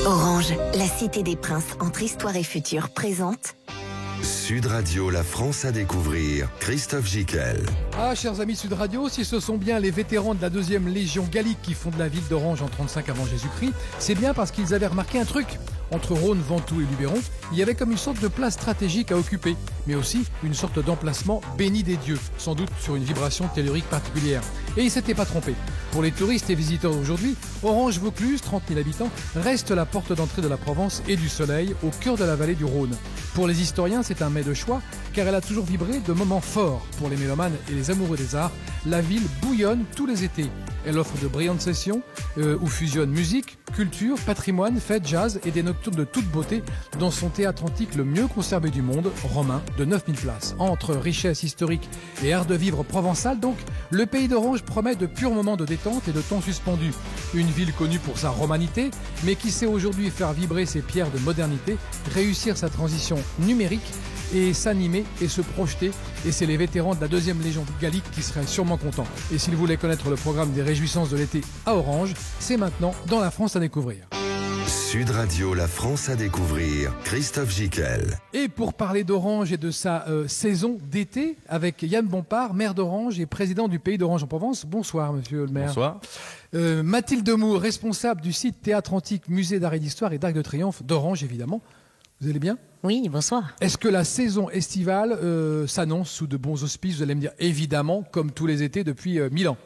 Orange, la cité des princes entre histoire et futur, présente Sud Radio, la France à découvrir, Christophe Gicquel. Ah, chers amis Sud Radio, si ce sont bien les vétérans de la 2e Légion gallique qui fondent la ville d'Orange en 35 avant Jésus-Christ, c'est bien parce qu'ils avaient remarqué un truc. Entre Rhône, Ventoux et Luberon, il y avait comme une sorte de place stratégique à occuper, mais aussi une sorte d'emplacement béni des dieux, sans doute sur une vibration tellurique particulière. Et ils ne s'étaient pas trompés. Pour les touristes et visiteurs d'aujourd'hui, Orange-Vaucluse, 30 000 habitants, reste la porte d'entrée de la Provence et du soleil, au cœur de la vallée du Rhône. Pour les historiens, c'est un mets de choix, car elle a toujours vibré de moments forts. Pour les mélomanes et les amoureux des arts, la ville bouillonne tous les étés. Elle offre de brillantes sessions où fusionnent musique, culture, patrimoine, fêtes, jazz et des nocturnes de toute beauté dans son théâtre antique le mieux conservé du monde, romain, de 9000 places. Entre richesse historique et art de vivre provençal, donc, le pays d'Orange promet de purs moments de détente et de temps suspendu. Une ville connue pour sa romanité, mais qui sait aujourd'hui faire vibrer ses pierres de modernité, réussir sa transition numérique et s'animer et se projeter. Et c'est les vétérans de la 2e Légion gallique qui seraient sûrement contents. Et s'ils voulaient connaître le programme des réjouissances de l'été à Orange, c'est maintenant dans la France à découvrir. Sud Radio, la France à découvrir, Christophe Gicquel. Et pour parler d'Orange et de sa saison d'été, avec Yann Bompard, maire d'Orange et président du pays d'Orange en Provence. Bonsoir, monsieur le maire. Bonsoir. Mathilde Moore, responsable du site Théâtre Antique, Musée d'Art et d'Histoire et d'Arc de Triomphe d'Orange, évidemment. Vous allez bien ? Oui, bonsoir. Est-ce que la saison estivale s'annonce sous de bons auspices ? Vous allez me dire, évidemment, comme tous les étés depuis 1000 ans.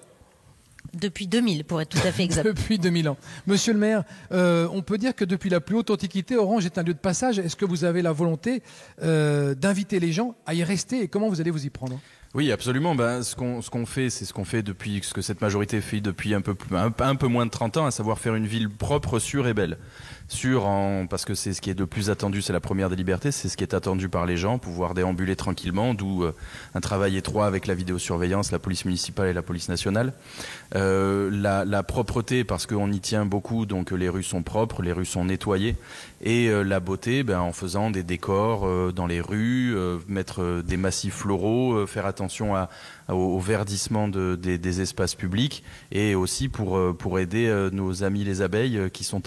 Depuis 2000, pour être tout à fait exact. Depuis 2000 ans. Monsieur le maire, on peut dire que depuis la plus haute antiquité, Orange est un lieu de passage. Est-ce que vous avez la volonté d'inviter les gens à y rester et comment vous allez vous y prendre ? Oui, absolument. Ce qu'on fait, c'est ce qu'on fait depuis, ce que cette majorité fait depuis un peu moins de 30 ans, à savoir faire une ville propre, sûre et belle. Parce que c'est ce qui est le plus attendu, c'est la première des libertés, c'est ce qui est attendu par les gens, pouvoir déambuler tranquillement, d'où un travail étroit avec la vidéosurveillance, la police municipale et la police nationale. La propreté, parce qu'on y tient beaucoup, donc les rues sont propres, les rues sont nettoyées. Et la beauté, en faisant des décors dans les rues, mettre des massifs floraux, faire attention au verdissement des espaces publics, et aussi pour aider nos amis les abeilles qui sont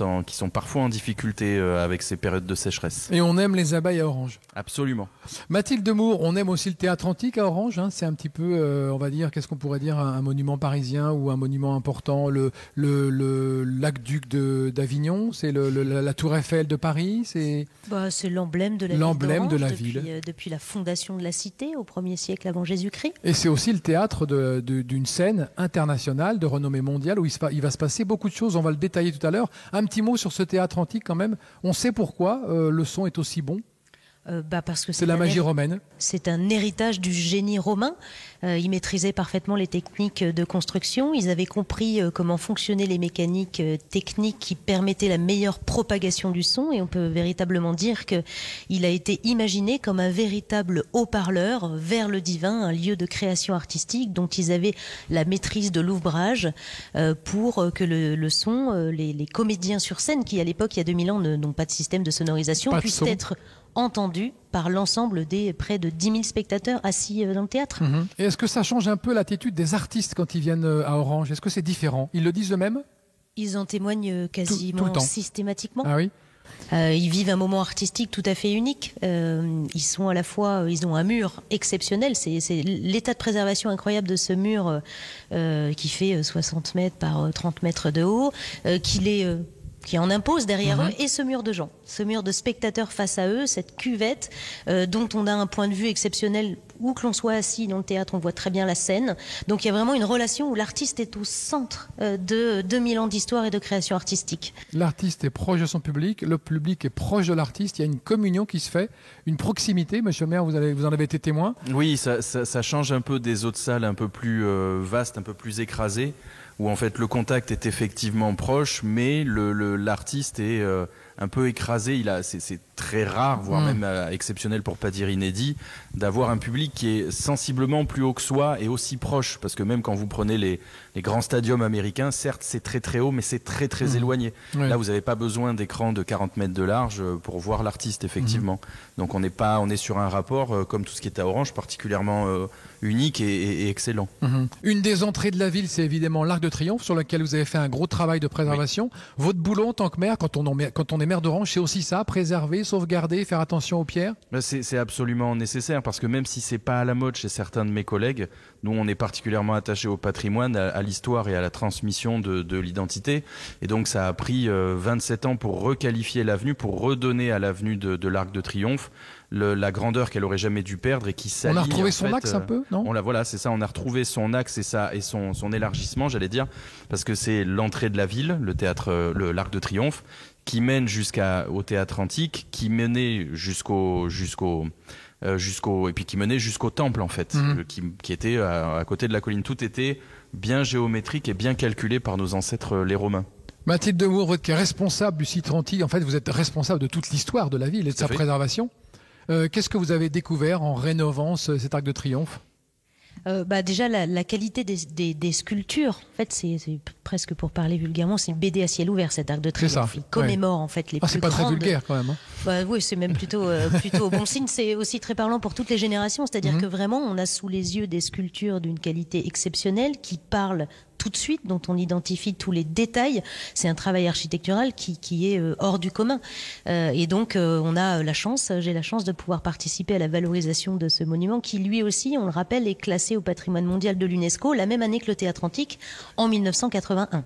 parfois en difficulté avec ces périodes de sécheresse. Et on aime les abeilles à Orange. Absolument. Mathilde Moore, on aime aussi le théâtre antique à Orange. C'est un petit peu, on va dire, qu'est-ce qu'on pourrait dire, un monument parisien ou un monument important. Le l'aqueduc d'Avignon, c'est la tour Eiffel de Paris. C'est l'emblème de la l'emblème de la ville. ville. Depuis la fondation de la cité au 1er siècle avant Jésus-Christ. Et c'est aussi le théâtre d'une scène internationale de renommée mondiale où il va se passer beaucoup de choses. On va le détailler tout à l'heure. Un petit mot sur ce théâtre antique quand même. On sait pourquoi le son est aussi bon. Parce que c'est la magie romaine. C'est un héritage du génie romain. Ils maîtrisaient parfaitement les techniques de construction. Ils avaient compris comment fonctionnaient les mécaniques techniques qui permettaient la meilleure propagation du son. Et on peut véritablement dire qu'il a été imaginé comme un véritable haut-parleur vers le divin, un lieu de création artistique dont ils avaient la maîtrise de l'ouvrage pour que le son, les comédiens sur scène, qui à l'époque, il y a 2000 ans, n'ont pas de système de sonorisation, puissent être entendu par l'ensemble des près de 10 000 spectateurs assis dans le théâtre. Et est-ce que ça change un peu l'attitude des artistes quand ils viennent à Orange ? Est-ce que c'est différent ? Ils le disent eux-mêmes ? Ils en témoignent quasiment tout le temps. Systématiquement. Ah oui ? Ils vivent un moment artistique tout à fait unique. Ils sont à la fois, ils ont un mur exceptionnel. C'est l'état de préservation incroyable de ce mur qui fait 60 mètres par 30 mètres de haut, qui en impose derrière eux, et ce mur de gens, ce mur de spectateurs face à eux, cette cuvette dont on a un point de vue exceptionnel. Où que l'on soit assis dans le théâtre, on voit très bien la scène. Donc il y a vraiment une relation où l'artiste est au centre de 2000 ans d'histoire et de création artistique. L'artiste est proche de son public, le public est proche de l'artiste, il y a une communion qui se fait, une proximité. Monsieur le maire, vous en avez été témoin ? Oui, ça change un peu des autres salles un peu plus vastes, un peu plus écrasées, où en fait le contact est effectivement proche, mais l'artiste est un peu écrasé. C'est très rare, voire même exceptionnel pour pas dire inédit, d'avoir un public qui est sensiblement plus haut que soi et aussi proche. Parce que même quand vous prenez les grands stadiums américains, certes c'est très très haut, mais c'est très très éloigné. Oui. Là vous n'avez pas besoin d'écran de 40 mètres de large pour voir l'artiste effectivement. Donc on est sur un rapport, comme tout ce qui est à Orange, particulièrement unique et excellent. Une des entrées de la ville, c'est évidemment l'Arc de Triomphe sur lequel vous avez fait un gros travail de préservation. Oui. Votre boulot en tant que maire, quand on est maire d'Orange, c'est aussi ça, préserver, sauvegarder, faire attention aux pierres? C'est absolument nécessaire parce que même si c'est pas à la mode chez certains de mes collègues, nous on est particulièrement attachés au patrimoine, à l'histoire et à la transmission de l'identité. Et donc ça a pris 27 ans pour requalifier l'avenue, pour redonner à l'avenue de l'Arc de Triomphe la grandeur qu'elle aurait jamais dû perdre et qui s'allie. On a retrouvé son axe un peu, non? Voilà, c'est ça. On a retrouvé son axe et son élargissement, j'allais dire, parce que c'est l'entrée de la ville, le théâtre, l'Arc de Triomphe, qui mène au théâtre antique, qui menait jusqu'au et puis qui menait jusqu'au temple en fait, qui était à côté de la colline. Tout était bien géométrique et bien calculé par nos ancêtres les Romains. Mathilde Demour, vous êtes responsable du site antique. En fait, vous êtes responsable de toute l'histoire de la ville et de sa préservation. Qu'est-ce que vous avez découvert en rénovant cet Arc de Triomphe? Déjà la qualité des sculptures. En fait, c'est presque, pour parler vulgairement, c'est une BD à ciel ouvert, cet Arc de Triomphe. Il commémore en fait les plus c'est pas grandes... très vulgaire quand même. Oui, c'est même plutôt bon signe. C'est aussi très parlant pour toutes les générations. C'est-à-dire que vraiment, on a sous les yeux des sculptures d'une qualité exceptionnelle qui parlent tout de suite, dont on identifie tous les détails. C'est un travail architectural qui est hors du commun. Et donc, j'ai la chance de pouvoir participer à la valorisation de ce monument qui, lui aussi, on le rappelle, est classé au patrimoine mondial de l'UNESCO, la même année que le Théâtre Antique, en 1981.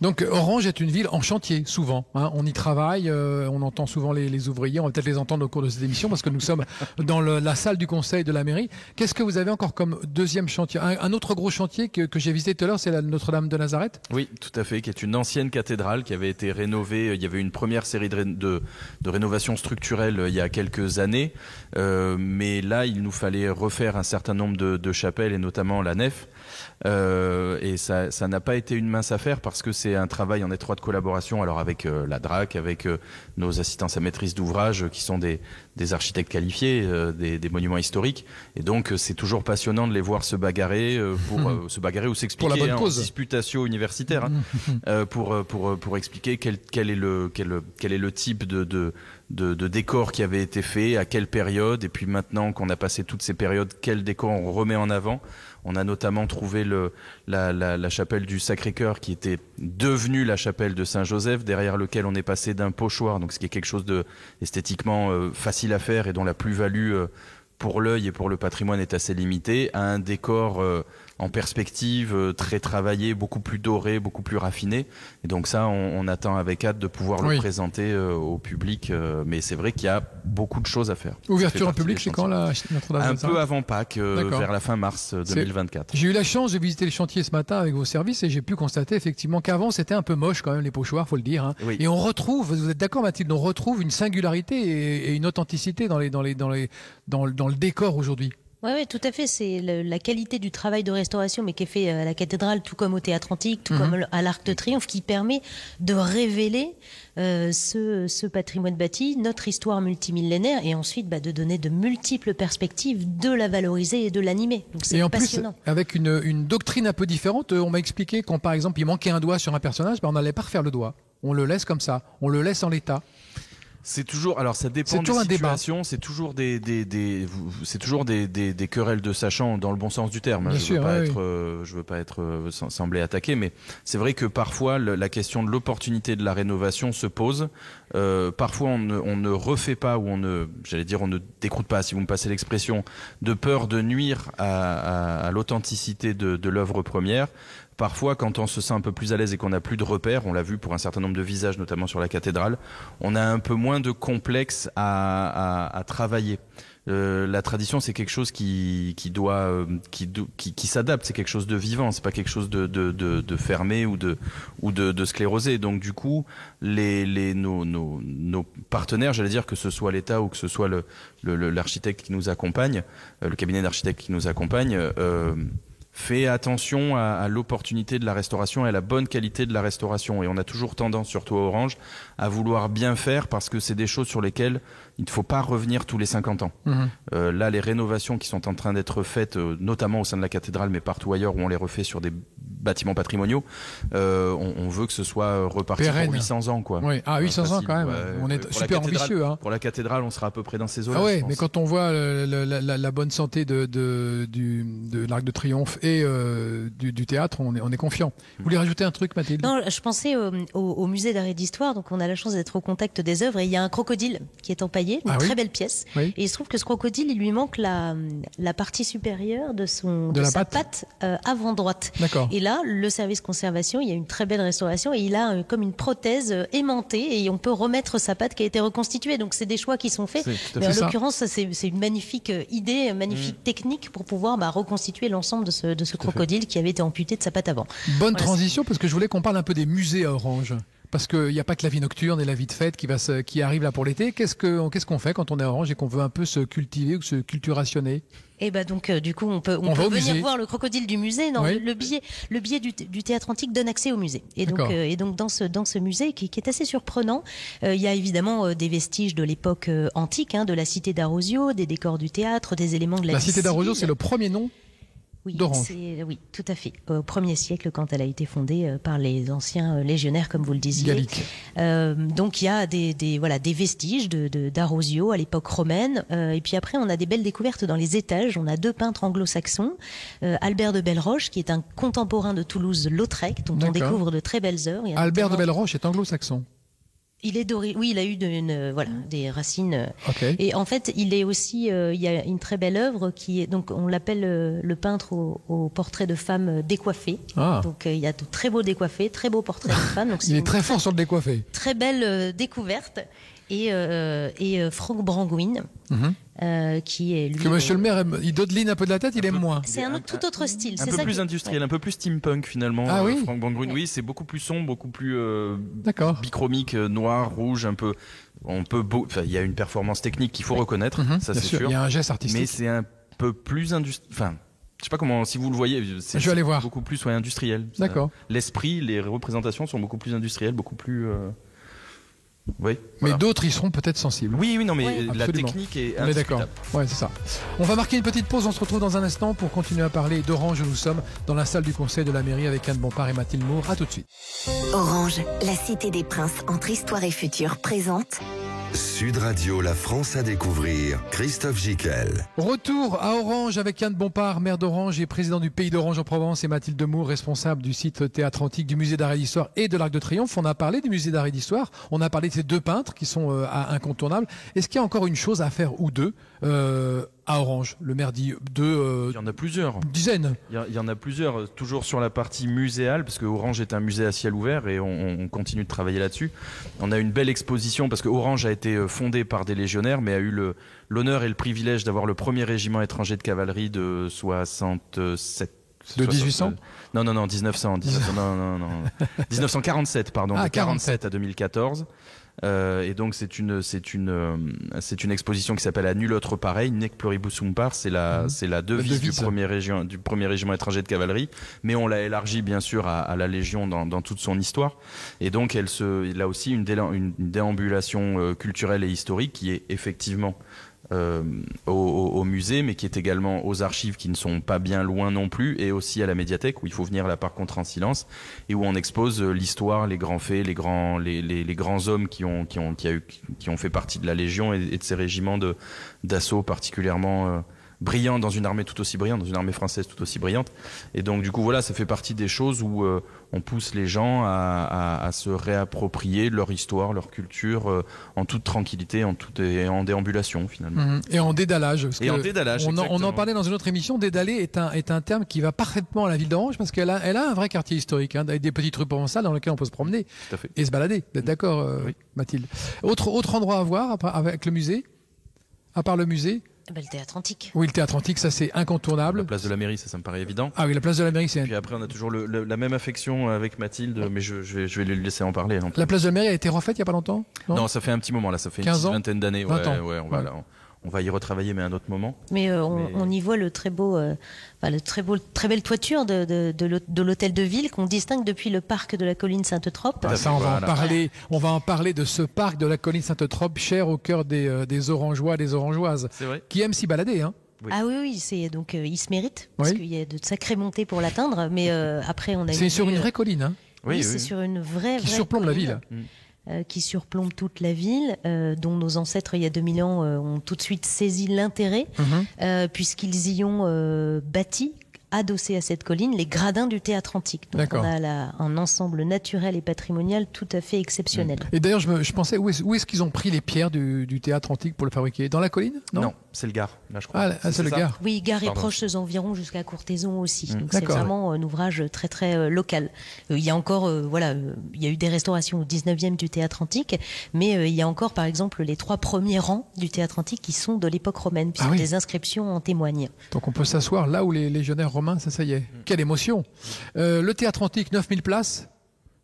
Donc, Orange est une ville en chantier, souvent. On y travaille, on entend souvent les ouvriers, on va peut-être les entendre au cours de cette émission, parce que nous sommes dans la salle du conseil de la mairie. Qu'est-ce que vous avez encore comme deuxième chantier? Un autre gros chantier que j'ai visité tout à l'heure, c'est la Notre-Dame de Nazareth? Oui, tout à fait, qui est une ancienne cathédrale qui avait été rénovée. Il y avait une première série de rénovations structurelles il y a quelques années, mais là, il nous fallait refaire un certain nombre de chapelles et notamment la nef. Et ça n'a pas été une mince affaire parce que c'est un travail en étroite collaboration alors avec la DRAC, avec nos assistances à maîtrise d'ouvrage qui sont des architectes qualifiés, des monuments historiques, et donc c'est toujours passionnant de les voir se bagarrer se bagarrer ou s'expliquer en disputatio universitaire pour expliquer quel est le type de décor qui avait été fait, à quelle période, et puis maintenant qu'on a passé toutes ces périodes, quel décor on remet en avant. On a notamment trouvé la chapelle du Sacré-Cœur qui était devenue la chapelle de Saint-Joseph, derrière lequel on est passé d'un pochoir, donc ce qui est quelque chose de esthétiquement facile à faire et dont la plus-value pour l'œil et pour le patrimoine est assez limitée, à un décor en perspective, très travaillé, beaucoup plus doré, beaucoup plus raffiné. Et donc ça, on attend avec hâte de pouvoir le présenter au public. Mais c'est vrai qu'il y a beaucoup de choses à faire. Ouverture en public, c'est quand la Notre-Dame? Un peu avant Pâques, vers la fin mars 2024. J'ai eu la chance de visiter les chantiers ce matin avec vos services et j'ai pu constater effectivement qu'avant c'était un peu moche quand même, les pochoirs, faut le dire. Oui. Et on retrouve, vous êtes d'accord Mathilde, on retrouve une singularité et une authenticité dans le décor aujourd'hui. Oui, tout à fait. C'est la qualité du travail de restauration, mais qui est fait à la cathédrale, tout comme au Théâtre Antique, tout comme à l'Arc de Triomphe, qui permet de révéler ce patrimoine bâti, notre histoire multimillénaire, et ensuite de donner de multiples perspectives, de la valoriser et de l'animer. Donc c'est passionnant. Plus, avec une doctrine un peu différente, on m'a expliqué quand par exemple il manquait un doigt sur un personnage, on n'allait pas refaire le doigt. On le laisse comme ça, on le laisse en l'état. C'est toujours, alors ça dépend des situations, c'est toujours des querelles de sachants dans le bon sens du terme. Je veux pas être semblé attaqué, mais c'est vrai que parfois la question de l'opportunité de la rénovation se pose. Parfois on ne refait pas ou on ne décroute pas, si vous me passez l'expression, de peur de nuire à l'authenticité de l'œuvre première. Parfois, quand on se sent un peu plus à l'aise et qu'on n'a plus de repères, on l'a vu pour un certain nombre de visages, notamment sur la cathédrale, on a un peu moins de complexe à travailler. La tradition, c'est quelque chose qui s'adapte, c'est quelque chose de vivant, c'est pas quelque chose de fermé ou de sclérosé. Donc du coup, nos partenaires, j'allais dire, que ce soit l'État ou que ce soit l'architecte qui nous accompagne, le cabinet d'architectes qui nous accompagne, fait attention à l'opportunité de la restauration et à la bonne qualité de la restauration. Et on a toujours tendance, surtout à Orange, à vouloir bien faire parce que c'est des choses sur lesquelles il ne faut pas revenir tous les 50 ans. Là, les rénovations qui sont en train d'être faites, notamment au sein de la cathédrale, mais partout ailleurs où on les refait sur des bâtiments patrimoniaux, on veut que ce soit reparti Pérenne. pour 800 ans, quoi. Oui. Ah, 800 ans Facile, quand même. ouais. On est Pour super ambitieux. Hein. Pour la cathédrale, on sera à peu près dans ces eaux-là. Ah ouais, je pense. mais quand on voit la bonne santé de l'Arc de Triomphe et du théâtre, on est confiant. Vous voulez rajouter un truc, Mathilde? Non, je pensais au musée d'art et d'histoire, donc on a la chance d'être au contact des œuvres, et il y a un crocodile qui est empaillé, une très belle pièce. Oui. Et il se trouve que ce crocodile, il lui manque la partie supérieure de sa patte avant droite. D'accord. Et là, le service conservation, il y a une très belle restauration et il a comme une prothèse aimantée et on peut remettre sa patte qui a été reconstituée. Donc c'est des choix qui sont faits. Mais en l'occurrence, c'est une magnifique idée, une magnifique technique pour pouvoir reconstituer l'ensemble de ce crocodile qui avait été amputé de sa patte avant. Bonne transition, parce que je voulais qu'on parle un peu des musées à Orange. Parce qu'il n'y a pas que la vie nocturne et la vie de fête qui arrive là pour l'été. Qu'est-ce qu'on fait quand on est à Orange et qu'on veut un peu se cultiver ou se culturationner? Et donc du coup on peut venir voir le crocodile du musée. Non, oui. le billet du théâtre antique donne accès au musée. Et donc dans ce musée qui est assez surprenant, il y a évidemment des vestiges de l'époque antique, de la cité d'Arosio, des décors du théâtre, des éléments de la vie cité d'Arosio, civile. c'est le premier nom d'Orange. Oui, tout à fait. Au 1er siècle, quand elle a été fondée par les anciens légionnaires, comme vous le disiez. Gallique. Donc il y a des vestiges d'Arosio à l'époque romaine. Et puis après, on a des belles découvertes dans les étages. On a 2 peintres anglo-saxons. Albert de Belleroche, qui est un contemporain de Toulouse-Lautrec, dont on découvre de très belles œuvres. Albert de Belleroche est anglo-saxon. Il est doré. Oui, il a eu des racines. Okay. Et en fait, il est aussi. Il y a une très belle œuvre qui est donc on l'appelle le peintre au portrait de femmes décoiffées. Ah. Donc il y a de très beaux décoiffés, très beaux portraits de femmes. Donc il est très fort sur le décoiffé. Très belle découverte. Et Franck Brangouin, qui est lui. Que Monsieur le maire, il dodeline un peu de la tête, il aime moins. C'est tout autre style. Un peu plus industriel, un peu plus steampunk finalement. Ah oui. Franck Brangouin, oui, c'est beaucoup plus sombre, beaucoup plus bichromique, noir, rouge, un peu. Il y a une performance technique qu'il faut reconnaître, ça c'est sûr. Il y a un geste artistique. Mais c'est un peu plus industriel. Enfin, je sais pas comment, si vous le voyez, c'est je vais aller voir. Beaucoup plus industriel. D'accord. L'esprit, les représentations sont beaucoup plus industrielles, beaucoup plus. Oui, mais d'autres y seront peut-être sensibles. Oui, non, mais la absolument. technique est on est d'accord. Ouais, c'est ça. On va marquer une petite pause, on se retrouve dans un instant pour continuer à parler d'Orange. Nous sommes dans la salle du conseil de la mairie avec Anne Bompard et Mathilde Moore. À tout de suite. Orange, la cité des princes entre histoire et futur présente Sud Radio, la France à découvrir, Christophe Gicquel. Retour à Orange avec Anne Bompard, maire d'Orange et président du Pays d'Orange en Provence, et Mathilde Moore, responsable du site Théâtre Antique, du musée d'art et d'histoire et de l'Arc de Triomphe. On a parlé du musée d'art et d'histoire, on a parlé de ces 2 peintres qui sont incontournables. Est-ce qu'il y a encore une chose à faire ou deux à Orange? Le maire dit 2. Il y en a plusieurs. Une dizaine. Il y en a plusieurs, toujours sur la partie muséale, parce que Orange est un musée à ciel ouvert et on continue de travailler là-dessus. On a une belle exposition, parce que Orange a été fondée par des légionnaires, mais a eu l'honneur et le privilège d'avoir le premier régiment étranger de cavalerie de 67. De 1800 Non, 1900. 1947, pardon. Ah, de 47 à 2014. Et donc c'est une exposition qui s'appelle À nul autre pareil, Nec pluribus umpar, c'est la devise du premier régiment étranger de cavalerie, mais on l'a élargi bien sûr à la Légion dans toute son histoire. Et donc il a aussi une déambulation culturelle et historique qui est effectivement au musée, mais qui est également aux archives qui ne sont pas bien loin non plus, et aussi à la médiathèque où il faut venir là par contre en silence, et où on expose l'histoire, les grands faits, les grands hommes qui ont fait partie de la Légion et de ces régiments d'assaut particulièrement brillants, dans une armée tout aussi brillante, dans une armée française tout aussi brillante. Et donc du coup voilà, ça fait partie des choses où on pousse les gens à se réapproprier leur histoire, leur culture en toute tranquillité, et en déambulation finalement. Et en dédalage. En dédalage, on en parlait dans une autre émission. Dédaler est un terme qui va parfaitement à la ville d'Orange, parce qu'elle a un vrai quartier historique, avec des petites rues provençales dans lesquelles on peut se promener et se balader. Vous êtes d'accord, oui. Mathilde? Autre endroit à voir avec le musée, à part le musée? Le théâtre antique. Oui, le théâtre antique, ça c'est incontournable. La place de la mairie, ça me paraît évident. Ah oui, la place de la mairie, c'est. Puis après, on a toujours la même affection avec Mathilde, mais je vais lui laisser en parler. La place de la mairie a été refaite il y a pas longtemps? Non, ça fait un petit moment là, ça fait une vingtaine d'années. On va y retravailler, mais à un autre moment. Mais on y voit le très belle toiture de l'hôtel de ville qu'on distingue depuis le parc de la colline Sainte-Trope. Ça, on va en parler de ce parc de la colline Sainte-Trope, cher au cœur des Orangeois, des Orangeoises, c'est vrai. Qui aiment s'y balader, hein. Oui. Ah oui, c'est donc il se mérite parce qu'il y a de sacrées montées pour l'atteindre, mais après on a. C'est sur une vraie colline, hein. Oui, c'est sur une vraie. Qui surplombe la ville. Qui surplombe toute la ville, dont nos ancêtres il y a 2000 ans ont tout de suite saisi l'intérêt, puisqu'ils y ont bâti, adossé à cette colline, les gradins du théâtre antique. Donc on a un ensemble naturel et patrimonial tout à fait exceptionnel. Et d'ailleurs, je pensais, où est-ce qu'ils ont pris les pierres du théâtre antique pour le fabriquer? Dans la colline? Non, c'est le Gard, là, je crois. C'est le Gard. Oui, Gard et proches environs jusqu'à Courthézon aussi. Donc c'est vraiment un ouvrage très très local. Il y a encore, il y a eu des restaurations au 19e du théâtre antique, mais il y a encore par exemple les 3 premiers rangs du théâtre antique qui sont de l'époque romaine, puisque des inscriptions en témoignent. Donc on peut s'asseoir là où les légionnaires romains, ça y est. Quelle émotion. Le théâtre antique, 9000 places,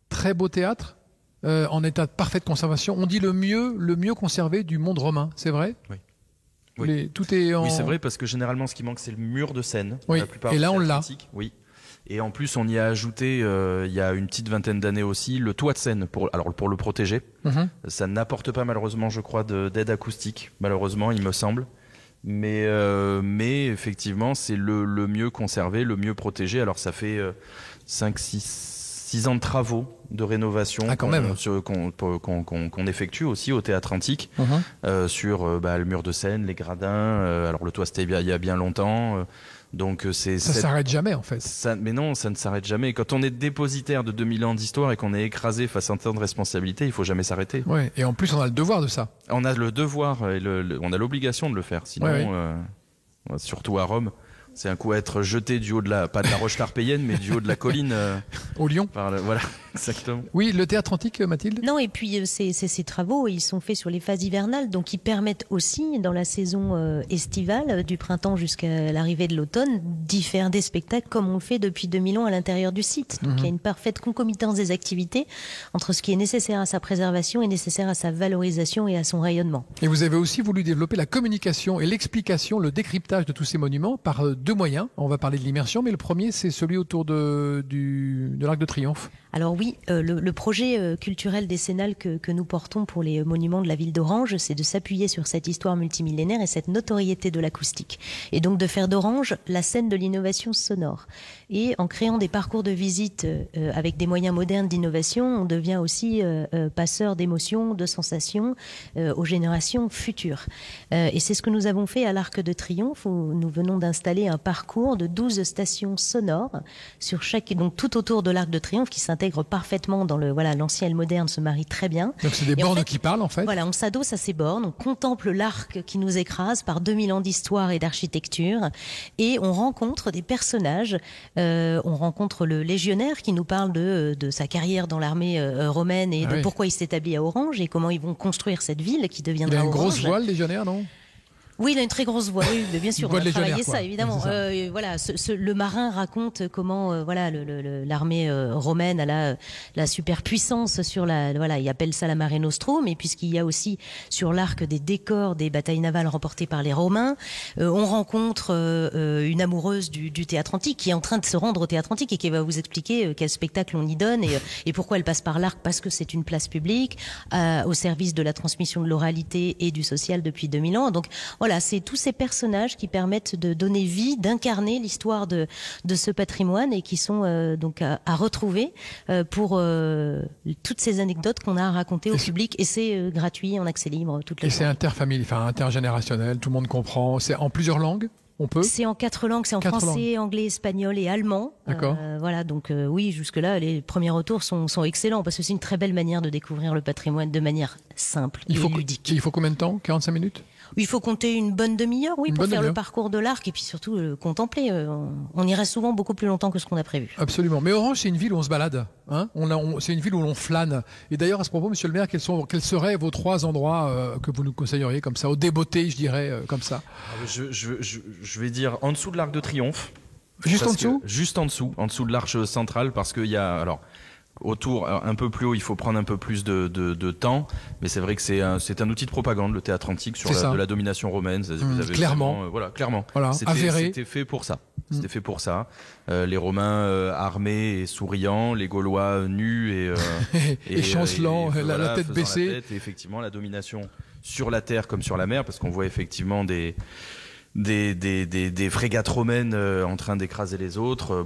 très beau théâtre, en état de parfaite conservation. On dit le mieux conservé du monde romain, c'est vrai? Oui. Tout est en... Oui, c'est vrai, parce que généralement, ce qui manque, c'est le mur de scène. Oui, et là, on l'a. Oui. Et en plus, on y a ajouté, il y a une petite vingtaine d'années aussi, le toit de scène pour le protéger. Ça n'apporte pas, malheureusement, je crois, d'aide acoustique. Malheureusement, il me semble. Mais effectivement, c'est le mieux conservé, le mieux protégé. Alors, ça fait 6 ans de travaux de rénovation qu'on effectue aussi au théâtre antique sur le mur de scène, les gradins. Alors le toit, c'était il y a bien longtemps. Donc ça s'arrête jamais en fait. Mais non, ça ne s'arrête jamais. Quand on est dépositaire de 2000 ans d'histoire et qu'on est écrasé face à un temps de responsabilité, il faut jamais s'arrêter. Ouais. Et en plus, on a le devoir de ça. On a le devoir et on a l'obligation de le faire. Sinon, surtout à Rome. C'est un coup à être jeté du haut pas de la roche tarpéienne, mais du haut de la colline. Au Lyon. Voilà, exactement. Oui, le théâtre antique, Mathilde? Non, et puis ces travaux, ils sont faits sur les phases hivernales, donc ils permettent aussi, dans la saison estivale, du printemps jusqu'à l'arrivée de l'automne, d'y faire des spectacles comme on le fait depuis 2000 ans à l'intérieur du site. Donc il y a une parfaite concomitance des activités entre ce qui est nécessaire à sa préservation et nécessaire à sa valorisation et à son rayonnement. Et vous avez aussi voulu développer la communication et l'explication, le décryptage de tous ces monuments par 2 moyens. On va parler de l'immersion, mais le premier, c'est celui autour de l'Arc de Triomphe. Alors oui, le projet culturel décennal que nous portons pour les monuments de la ville d'Orange, c'est de s'appuyer sur cette histoire multimillénaire et cette notoriété de l'acoustique. Et donc de faire d'Orange la scène de l'innovation sonore. Et en créant des parcours de visite avec des moyens modernes d'innovation, on devient aussi passeur d'émotions, de sensations aux générations futures. Et c'est ce que nous avons fait à l'Arc de Triomphe, où nous venons d'installer un parcours de 12 stations sonores sur donc tout autour de l'Arc de Triomphe, qui s'intègre parfaitement dans l'ancien et le moderne se marie très bien. Donc c'est des bornes qui parlent en fait. Voilà, on s'adosse à ces bornes, on contemple l'arc qui nous écrase par 2000 ans d'histoire et d'architecture, et on rencontre des personnages. On rencontre le légionnaire qui nous parle de sa carrière dans l'armée romaine et de pourquoi il s'est établi à Orange et comment ils vont construire cette ville qui deviendra Orange. Il a une grosse voix, le légionnaire, non ? Oui, il a une très grosse voix, oui, bien sûr, on a travaillé ça, évidemment. Ça. Voilà, le marin raconte comment l'armée romaine a la superpuissance sur il appelle ça la Mare Nostrum, et puisqu'il y a aussi sur l'arc des décors des batailles navales remportées par les Romains, on rencontre une amoureuse du théâtre antique qui est en train de se rendre au théâtre antique et qui va vous expliquer quel spectacle on y donne et pourquoi elle passe par l'arc, parce que c'est une place publique au service de la transmission de l'oralité et du social depuis 2000 ans. Donc voilà, c'est tous ces personnages qui permettent de donner vie, d'incarner l'histoire de ce patrimoine et qui sont donc à retrouver pour toutes ces anecdotes qu'on a à raconter au public. Et c'est gratuit, en accès libre, toute la journée. Et c'est intergénérationnel, tout le monde comprend. C'est en plusieurs langues ? C'est en 4 langues, c'est en français, anglais, espagnol et allemand. D'accord. Voilà, donc oui, jusque-là, les premiers retours sont excellents parce que c'est une très belle manière de découvrir le patrimoine de manière simple et ludique. Il faut combien de temps ? 45 minutes ? Il faut compter une bonne demi-heure, pour faire le parcours de l'arc et puis surtout contempler. On y reste souvent beaucoup plus longtemps que ce qu'on a prévu. Absolument. Mais Orange, c'est une ville où on se balade. Hein, c'est une ville où l'on flâne. Et d'ailleurs, à ce propos, monsieur le maire, quels seraient vos 3 endroits que vous nous conseilleriez comme ça, au débeauté, je dirais, comme ça ? Je vais dire en dessous de l'Arc de Triomphe. Juste en dessous ? Juste en dessous de l'arche centrale, parce qu'il y a... Alors, autour, un peu plus haut, il faut prendre un peu plus de temps, mais c'est vrai que c'est un outil de propagande, le théâtre antique, sur de la domination romaine. Vous avez clairement. Clairement. Voilà, c'était fait pour ça. C'était fait pour ça. Les Romains armés et souriants, les Gaulois nus et chancelants, la tête baissée. Et effectivement, la domination sur la terre comme sur la mer, parce qu'on voit effectivement des frégates romaines en train d'écraser les autres.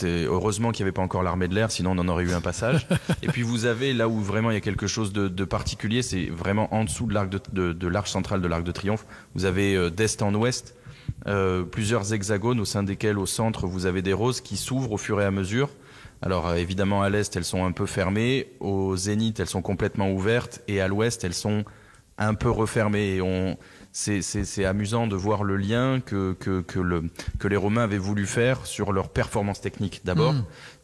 Heureusement qu'il n'y avait pas encore l'armée de l'air, sinon on en aurait eu un passage. Et puis vous avez là où vraiment il y a quelque chose de particulier, c'est vraiment en dessous de l'arche centrale de l'Arc de Triomphe. Vous avez d'est en ouest plusieurs hexagones au sein desquels au centre vous avez des roses qui s'ouvrent au fur et à mesure. Alors évidemment à l'est elles sont un peu fermées, au zénith elles sont complètement ouvertes et à l'ouest elles sont un peu refermées. Et c'est amusant de voir le lien que les Romains avaient voulu faire sur leur performance technique d'abord,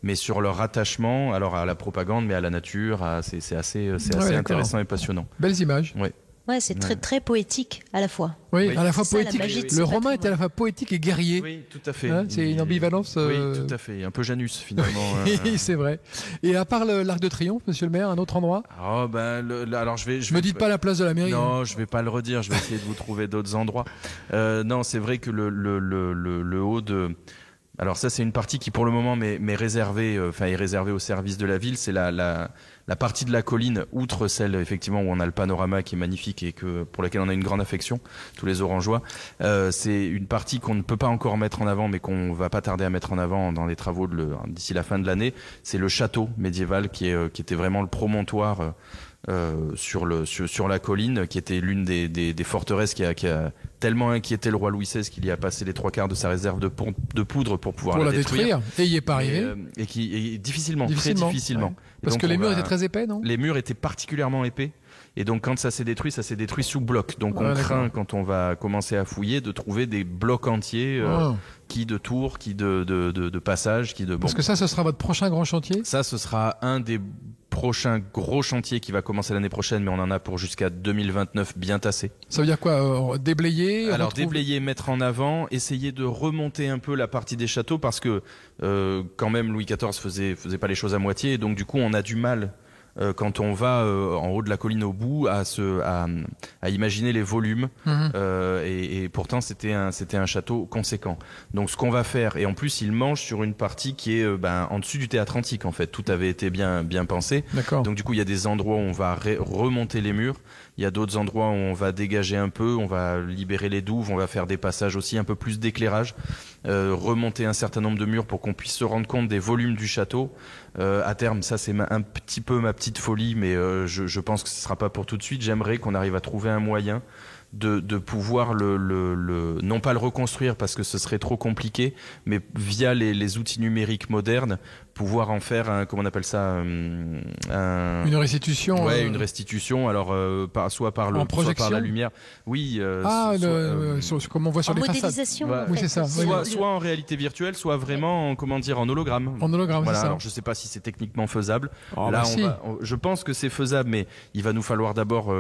mais sur leur attachement alors à la propagande, mais à la nature. C'est assez intéressant et passionnant. Belles images. Ouais. Ouais, c'est très très poétique à la fois. Oui, à la fois C'est ça, poétique. la magie de ce Le romain patrimoine. était à la fois poétique et guerrier. Oui, tout à fait. Hein, c'est une ambivalence. Oui, tout à fait. Un peu Janus finalement. Oui, c'est vrai. Et à part l'Arc de Triomphe, monsieur le maire, un autre endroit? Alors je vais. Me dites pas la place de la mairie. Non, je vais pas le redire. Je vais essayer de vous trouver d'autres endroits. Non, c'est vrai que le haut de. Alors ça, c'est une partie qui pour le moment est réservée au service de la ville. C'est la partie de la colline, outre celle effectivement où on a le panorama qui est magnifique et pour laquelle on a une grande affection, tous les Orangeois. C'est une partie qu'on ne peut pas encore mettre en avant, mais qu'on va pas tarder à mettre en avant dans les travaux d'ici la fin de l'année. C'est le château médiéval qui était vraiment le promontoire sur la colline, qui était l'une des forteresses qui a tellement inquiété le roi Louis XVI qu'il y a passé les 3/4 de sa réserve de poudre pour pouvoir la détruire. Et il n'y est pas arrivé. Et difficilement, très difficilement. Ouais. Parce que les murs étaient très épais, non? Les murs étaient particulièrement épais. Et donc quand ça s'est détruit sous bloc. Donc on craint, quand on va commencer à fouiller, de trouver des blocs entiers, qui de tours, qui de passages, qui de... Parce que ça, ce sera votre prochain grand chantier? Ça, ce sera un des prochains gros chantiers qui va commencer l'année prochaine, mais on en a pour jusqu'à 2029 bien tassé. Ça veut dire quoi? Déblayer? Alors déblayer, mettre en avant, essayer de remonter un peu la partie des châteaux, parce que quand même Louis XIV faisait pas les choses à moitié, et donc du coup on a du mal quand on va en haut de la colline au bout à imaginer les volumes, et pourtant c'était un château conséquent. Donc ce qu'on va faire, et en plus il mange sur une partie qui est en dessus du théâtre antique en fait, tout avait été bien pensé. D'accord. Donc du coup il y a des endroits où on va remonter les murs, il y a d'autres endroits où on va dégager un peu, on va libérer les douves, on va faire des passages aussi, un peu plus d'éclairage, remonter un certain nombre de murs pour qu'on puisse se rendre compte des volumes du château. À terme, ça c'est un petit peu ma petite folie, mais je pense que ce sera pas pour tout de suite. J'aimerais qu'on arrive à trouver un moyen de pouvoir non pas le reconstruire parce que ce serait trop compliqué, mais via les outils numériques modernes, pouvoir en faire comment on appelle ça, une restitution. Ouais, une restitution. Alors soit par la lumière. Oui. Comme on voit sur les façades. Modélisation. Oui, c'est ça. Soit en réalité virtuelle, soit vraiment en hologramme. En hologramme, voilà, c'est ça. alors je sais pas si c'est techniquement faisable. Là, je pense que c'est faisable, mais il va nous falloir d'abord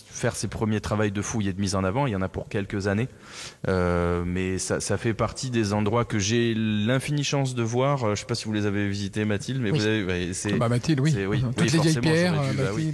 faire ces premiers travaux de fouille et de mise en avant. Il y en a pour quelques années, mais ça fait partie des endroits que j'ai l'infinie chance de voir. Je sais pas si vous les avez visités, Mathilde, mais oui. vous avez. Mathilde, oui. Toutes les vieilles pierres,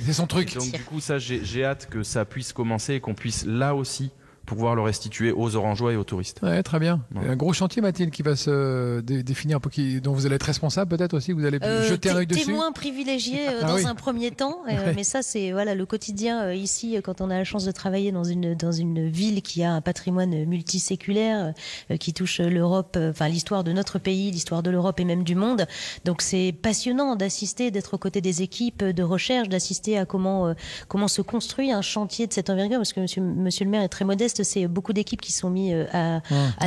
c'est son truc. Donc du coup, ça, j'ai hâte que ça puisse commencer et qu'on puisse là aussi pouvoir le restituer aux Orangeois et aux touristes. Ouais, très bien. Ouais. Un gros chantier, Mathilde, qui va se définir un peu, dont vous allez être responsable peut-être aussi, vous allez jeter un œil dessus. Témoin privilégié dans un premier temps, mais ça c'est le quotidien ici quand on a la chance de travailler dans une ville qui a un patrimoine multiséculaire qui touche l'Europe, l'histoire de notre pays, l'histoire de l'Europe et même du monde. Donc c'est passionnant d'assister, d'être aux côtés des équipes de recherche, d'assister à comment se construit un chantier de cette envergure, parce que monsieur le maire est très modeste. C'est beaucoup d'équipes qui sont mis à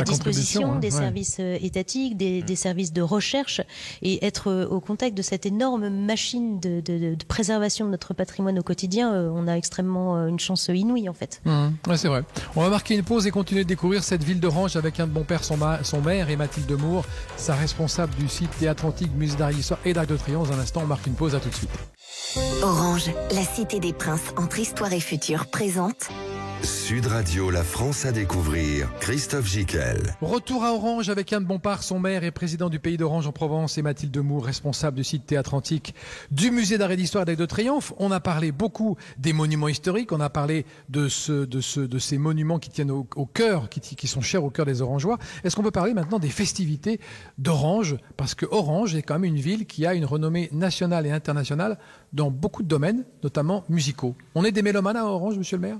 disposition, des services étatiques, des services de recherche, et être au contact de cette énorme machine de préservation de notre patrimoine au quotidien, on a extrêmement une chance inouïe en fait. Ouais, c'est vrai. On va marquer une pause et continuer de découvrir cette ville d'Orange avec un de bon père, son maire, et Mathilde Moore, sa responsable du site Théâtre Antique, Musée d'Art et d'Histoire et d'Arc de Triomphe. Dans un instant, on marque une pause, à tout de suite. Orange, la cité des princes entre histoire et futur présente Sud Radio, la France à découvrir. Christophe Gicquel. Retour à Orange avec Anne Bompard, son maire et président du Pays d'Orange en Provence, et Mathilde Moore, responsable du site Théâtre Antique du Musée d'Art et d'Histoire d'Arc de Triomphe. On a parlé beaucoup des monuments historiques, on a parlé de ces monuments qui tiennent au cœur, qui sont chers au cœur des Orangeois. Est-ce qu'on peut parler maintenant des festivités d'Orange? Parce que Orange est quand même une ville qui a une renommée nationale et internationale dans beaucoup de domaines, notamment musicaux. On est des mélomanes à Orange, monsieur le maire?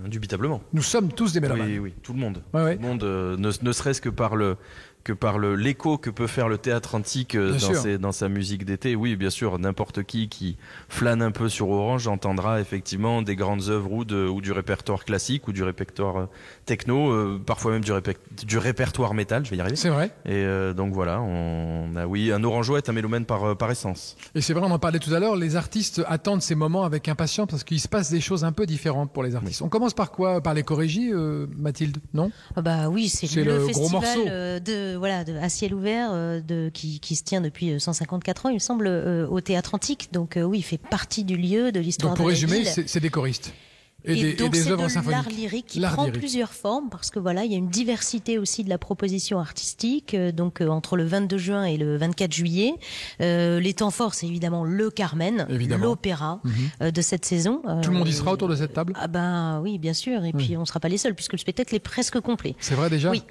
Indubitablement. Nous sommes tous des mélomanes. Oui, tout le monde. Ouais. Tout le monde, ne serait-ce que par l'écho que peut faire le théâtre antique dans sa musique d'été. Oui, bien sûr, n'importe qui flâne un peu sur Orange entendra effectivement des grandes œuvres ou du répertoire classique ou du répertoire techno, parfois même du répertoire métal, je vais y arriver. C'est vrai. Et donc voilà, un Orangeois est un mélomane par essence. Et c'est vrai, on en parlait tout à l'heure, les artistes attendent ces moments avec impatience parce qu'il se passe des choses un peu différentes pour les artistes. Oui. On commence par quoi? Par les chorégies, Mathilde, non? Oui, c'est le gros festival morceau. À ciel ouvert qui se tient depuis 154 ans, il me semble, au Théâtre Antique. Donc oui, il fait partie du lieu, de l'histoire de la ville. Donc pour résumer, c'est des choristes. Et des œuvres symphoniques. L'art lyrique qui prend plusieurs formes parce que il y a une diversité aussi de la proposition artistique. Donc entre le 22 juin et le 24 juillet, les temps forts, c'est évidemment le Carmen, l'opéra de cette saison. Tout le monde y sera autour de cette table? Oui, bien sûr. Et puis on ne sera pas les seuls puisque le spectacle est presque complet. C'est vrai déjà? Oui.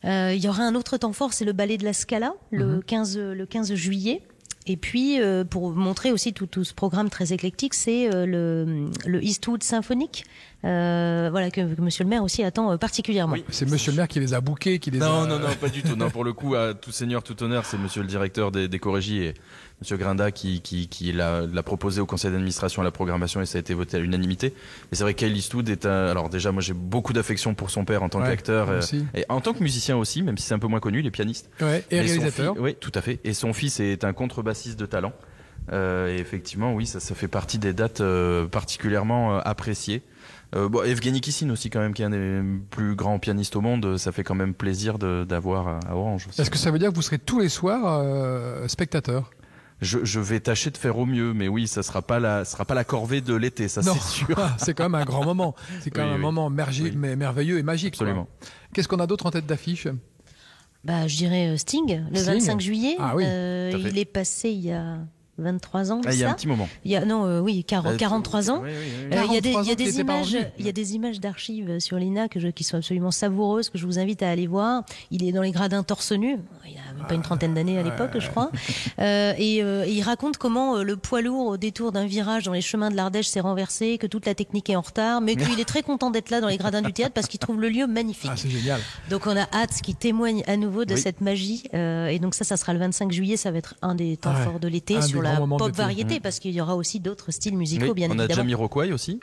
Il y aura un autre temps fort, c'est le ballet de la Scala, le 15 juillet. Et puis, pour montrer aussi tout ce programme très éclectique, c'est le Eastwood symphonique, que Monsieur le maire aussi attend particulièrement. Oui, c'est Monsieur le maire qui les a bookés, Non, pas du tout. Non, pour le coup, à tout seigneur, tout honneur, c'est Monsieur le directeur des chorégies et Monsieur Grinda qui l'a proposé au conseil d'administration à la programmation et ça a été voté à l'unanimité. Et c'est vrai que Kyle Eastwood alors déjà, moi j'ai beaucoup d'affection pour son père en tant qu'acteur et en tant que musicien aussi, même si c'est un peu moins connu, il est pianiste. Ouais, et réalisateur. Oui, tout à fait. Et son fils est un contrebassiste de talent. Et effectivement, oui, ça fait partie des dates particulièrement appréciées. Evgeny Kissine aussi quand même, qui est un des plus grands pianistes au monde, ça fait quand même plaisir d'avoir à Orange aussi. Est-ce que ça veut dire que vous serez tous les soirs spectateurs? Je vais tâcher de faire au mieux, mais oui, ça sera pas la corvée de l'été, ça c'est sûr. C'est quand même un grand moment. C'est quand même un moment merveilleux et magique. Absolument. Quoi. Qu'est-ce qu'on a d'autre en tête d'affiche? Je dirais Sting, le 25 juillet. Ah oui. Il est passé il y a 23 ans. Il y a un petit moment. 43 ans. Il y a des images d'archives sur l'INA qui sont absolument savoureuses, que je vous invite à aller voir. Il est dans les gradins torse nu. Il a même pas une trentaine d'années à l'époque, je crois. Et il raconte comment le poids lourd au détour d'un virage dans les chemins de l'Ardèche s'est renversé, que toute la technique est en retard, mais qu'il est très content d'être là dans les gradins du théâtre parce qu'il trouve le lieu magnifique. C'est génial. Donc on a hâte qu'il témoigne à nouveau de cette magie. Et donc ça sera le 25 juillet. Ça va être un des temps forts de l'été sur la pop variété, parce qu'il y aura aussi d'autres styles musicaux, bien évidemment. On a Jamiroquai aussi.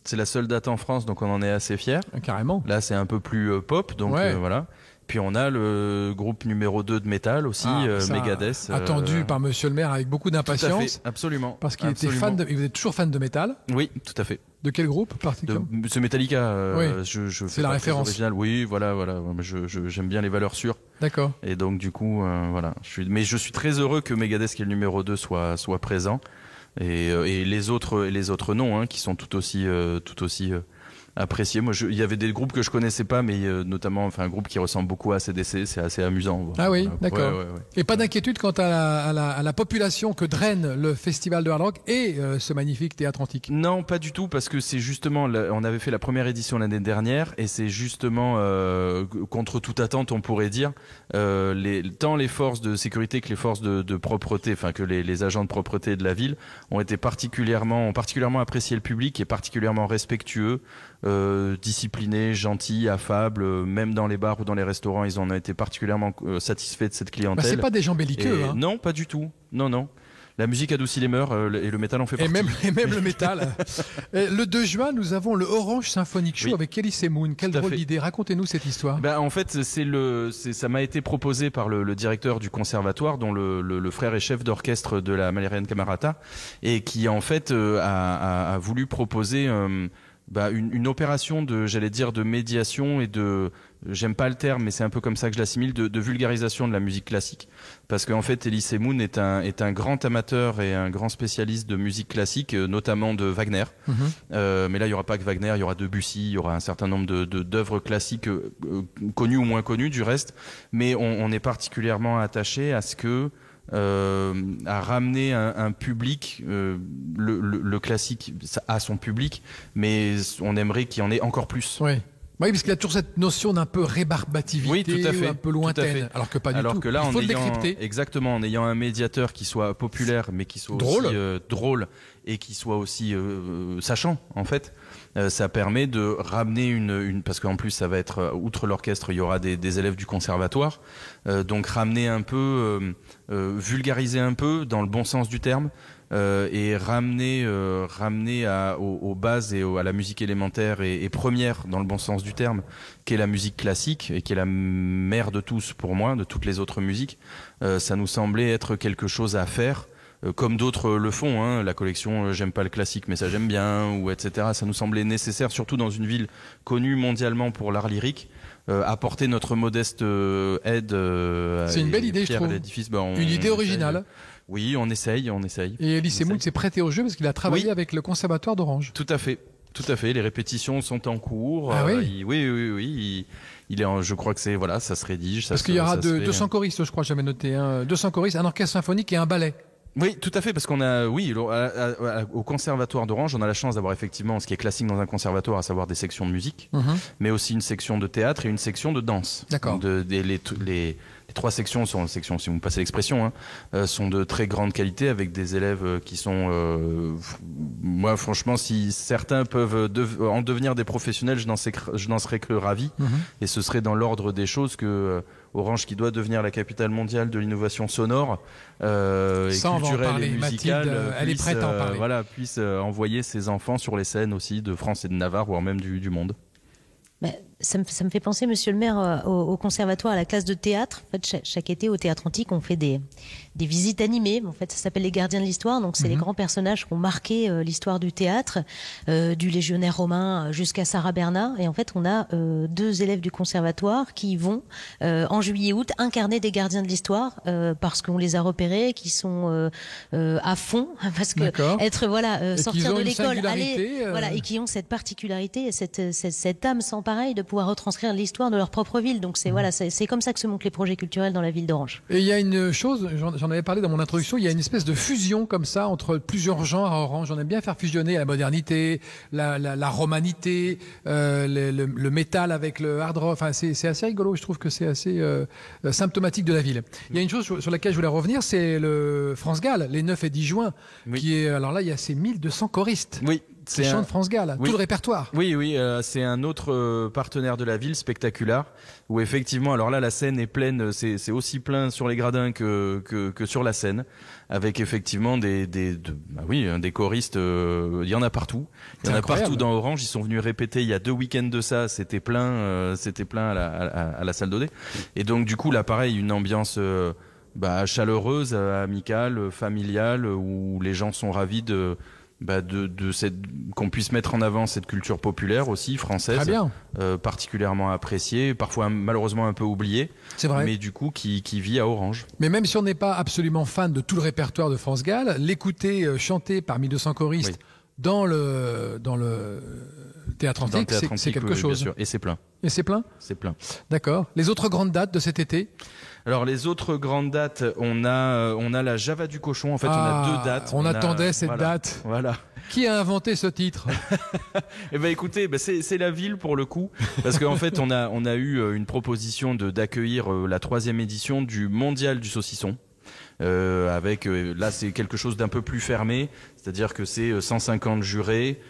C'est la seule date en France, donc on en est assez fiers. Carrément. Là, c'est un peu plus pop, donc voilà. Puis on a le groupe numéro 2 de métal aussi, Megadeth. Attendu par Monsieur le maire avec beaucoup d'impatience. Tout à fait, absolument. Parce qu'il était il est toujours fan de métal. Oui, tout à fait. De quel groupe particulièrement? C'est Metallica. C'est la référence. Original. Oui, voilà. J'aime bien les valeurs sûres. D'accord. Et donc du coup, voilà. Mais je suis très heureux que Megadeth, qui est le numéro 2, soit présent. Et les autres noms, qui sont tout aussi apprécié. Moi, il y avait des groupes que je connaissais pas, mais notamment, un groupe qui ressemble beaucoup à CDC, c'est assez amusant. Ah oui, d'accord. Ouais. Et pas d'inquiétude quant à la population que draine le festival de hard rock et ce magnifique théâtre antique? Non, pas du tout, parce que c'est justement, on avait fait la première édition l'année dernière, et c'est justement contre toute attente, on pourrait dire, tant les forces de sécurité que les forces de propreté, que les agents de propreté de la ville ont particulièrement apprécié le public et particulièrement respectueux. Disciplinés, gentils, affables, même dans les bars ou dans les restaurants, ils en ont été particulièrement satisfaits de cette clientèle. C'est pas des gens belliqueux, Non, pas du tout. Non. La musique adoucit les mœurs et le métal en fait partie. Et même le métal. Le 2 juin, nous avons le Orange Symphonic Show avec Elise Moon. Quelle drôle d'idée. Racontez-nous cette histoire. En fait, ça m'a été proposé par le directeur du conservatoire, dont le frère est chef d'orchestre de la Malérienne Camerata, et qui en fait a voulu proposer une opération de médiation et j'aime pas le terme, mais c'est un peu comme ça que je l'assimile, de vulgarisation de la musique classique. Parce qu'en fait, Elise Moon est un grand amateur et un grand spécialiste de musique classique, notamment de Wagner. Mais là, il y aura pas que Wagner, il y aura Debussy, il y aura un certain nombre d'œuvres classiques connues ou moins connues du reste. Mais on est particulièrement attaché à ce que à ramener un public, le classique a son public, mais on aimerait qu'il y en ait encore plus. Oui, parce qu'il y a toujours cette notion d'un peu rébarbativité, un peu lointaine, alors que pas du tout. Alors que là, il faut le décrypter. Exactement, en ayant un médiateur qui soit populaire, mais qui soit aussi drôle et qui soit aussi sachant en fait. Ça permet de ramener parce qu'en plus ça va être outre l'orchestre, il y aura des élèves du conservatoire, donc ramener un peu, vulgariser un peu dans le bon sens du terme. Et ramener aux bases et à la musique élémentaire et première dans le bon sens du terme, qui est la musique classique et qui est la mère de tous pour moi, de toutes les autres musiques. Ça nous semblait être quelque chose à faire, comme d'autres le font, hein, la collection J'aime pas le classique mais ça j'aime bien, ou etc. Ça nous semblait nécessaire, surtout dans une ville connue mondialement pour l'art lyrique. Apporter notre modeste aide. C'est une belle idée, je trouve. Une idée originale. Oui, on essaye. Et Elie Moult s'est prêté au jeu parce qu'il a travaillé avec le Conservatoire d'Orange. Tout à fait. Les répétitions sont en cours. Ah oui. Oui. Il est je crois que ça se rédige. Parce qu'il y aura 200 choristes, je crois, j'avais noté. 200 choristes, un orchestre symphonique et un ballet. Oui, tout à fait, parce qu'on a, au conservatoire d'Orange, on a la chance d'avoir effectivement ce qui est classique dans un conservatoire, à savoir des sections de musique, mais aussi une section de théâtre et une section de danse. D'accord. Les 3 sections sont, si vous me passez l'expression, sont de très grande qualité, avec des élèves qui sont, moi franchement, si certains peuvent en devenir des professionnels, je n'en serais que ravi, et ce serait dans l'ordre des choses que Orange, qui doit devenir la capitale mondiale de l'innovation sonore et culturelle et musicale, elle est prête à en parler. Puisse envoyer ses enfants sur les scènes aussi de France et de Navarre, voire même du monde. Ça me fait penser, monsieur le maire, au conservatoire, à la classe de théâtre. En fait, chaque été, au Théâtre Antique, on fait des visites animées. En fait, ça s'appelle les gardiens de l'histoire. Donc, c'est les grands personnages qui ont marqué l'histoire du théâtre, du légionnaire romain jusqu'à Sarah Bernard. Et en fait, on a 2 élèves du conservatoire qui vont, en juillet-août, incarner des gardiens de l'histoire, parce qu'on les a repérés, qui sont à fond, parce que sortir de l'école, aller, et qui ont cette particularité, cette âme sans pareil de pouvoir retranscrire l'histoire de leur propre ville. Donc c'est comme ça que se montent les projets culturels dans la ville d'Orange. Et il y a une chose, j'en avais parlé dans mon introduction, il y a une espèce de fusion comme ça entre plusieurs genres à Orange. On aime bien faire fusionner la modernité, la romanité, le métal avec le hard rock. Enfin, c'est assez rigolo. Je trouve que c'est assez symptomatique de la ville. Il y a une chose sur laquelle je voulais revenir, c'est le France Gall, les 9 et 10 juin, qui est, alors là, il y a ces 1200 choristes. Oui. Qui chante France Gall, tout le répertoire. Oui, c'est un autre partenaire de la ville, Spectacular, où effectivement, alors là, la scène est pleine, c'est aussi plein sur les gradins que sur la scène, avec effectivement des choristes, il y en a partout. Il y en a partout dans Orange, ils sont venus répéter il y a 2 week-ends de ça, c'était plein à la salle d'Odé. Et donc, du coup, là, pareil, une ambiance chaleureuse, amicale, familiale, où les gens sont ravis qu'on puisse mettre en avant cette culture populaire aussi française, particulièrement appréciée, parfois malheureusement un peu oubliée, c'est vrai. Mais du coup qui vit à Orange. Mais même si on n'est pas absolument fan de tout le répertoire de France Gall, l'écouter chanter par 1200 choristes dans le Théâtre Antique, c'est quelque chose. Bien sûr. Et c'est plein. C'est plein. D'accord. Les autres grandes dates de cet été? Alors les autres grandes dates, on a la Java du Cochon. En fait, on a 2 dates. On attendait cette date. Voilà. Qui a inventé ce titre? Eh ben écoutez, c'est la ville pour le coup, parce qu'en fait on a eu une proposition d'accueillir la 3e édition du Mondial du saucisson. Avec là c'est quelque chose d'un peu plus fermé, c'est-à-dire que c'est 150 jurés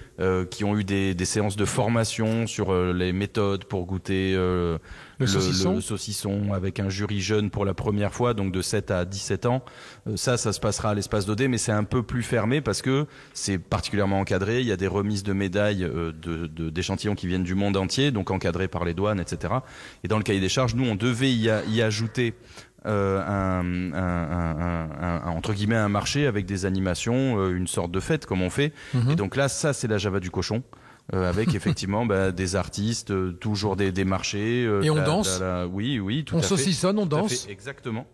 qui ont eu des séances de formation sur les méthodes pour goûter le saucisson, avec un jury jeune pour la première fois, donc de 7 à 17 ans. Ça se passera à l'espace d'Odé, mais c'est un peu plus fermé parce que c'est particulièrement encadré. Il y a des remises de médailles d'échantillons qui viennent du monde entier, donc encadrés par les douanes, etc. Et dans le cahier des charges, nous on devait y ajouter entre guillemets un marché avec des animations, une sorte de fête comme on fait. Et donc là, ça c'est la Java du Cochon. Avec effectivement des artistes, toujours des marchés. Et on danse. Oui, tout à fait. On saucissonne, on danse. Exactement.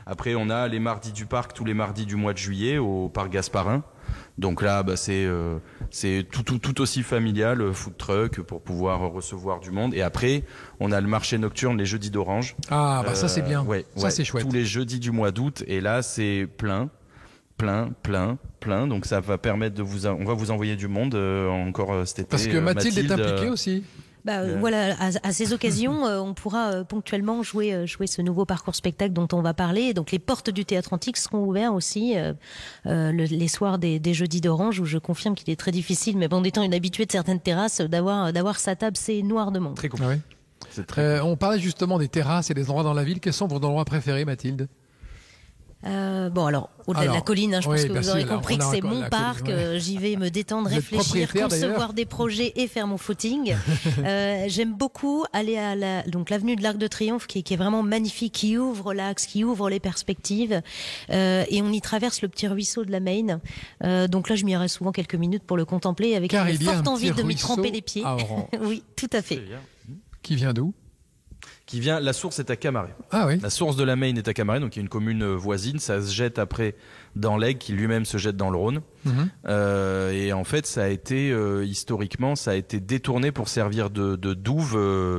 Après, on a les mardis du parc, tous les mardis du mois de juillet au parc Gasparin. Donc là, c'est tout aussi familial, food truck pour pouvoir recevoir du monde. Et après, on a le marché nocturne les jeudis d'Orange. Ah, ça c'est bien. Ça c'est chouette. Tous les jeudis du mois d'août. Et là, c'est plein. Donc ça va permettre on va vous envoyer du monde encore cet été. Parce que Mathilde est impliquée aussi. Voilà, à ces occasions, on pourra ponctuellement jouer ce nouveau parcours spectacle dont on va parler. Donc les portes du Théâtre Antique seront ouvertes aussi les soirs des jeudis d'Orange, où je confirme qu'il est très difficile, mais en étant une habituée de certaines terrasses, d'avoir sa table, c'est noir de monde. Très cool. Ah oui. On parlait justement des terrasses et des endroits dans la ville. Quels sont vos endroits préférés, Mathilde ? Au-delà de la colline, je pense que vous aurez compris que c'est mon parc. J'y vais me détendre, réfléchir, concevoir des projets et faire mon footing. J'aime beaucoup aller à l'avenue de l'Arc de Triomphe, qui est vraiment magnifique, qui ouvre l'axe, qui ouvre les perspectives. Et on y traverse le petit ruisseau de la Maine. Donc là, je m'y arrête souvent quelques minutes pour le contempler, avec une forte envie de m'y tremper les pieds. Oui, tout à fait. Qui vient d'où ? La source est à Camaret. Ah oui. La source de la Maine est à Camaret, donc il y a une commune voisine. Ça se jette après dans l'Aigle, qui lui-même se jette dans le Rhône. Et en fait, ça a été historiquement, ça a été détourné pour servir de douve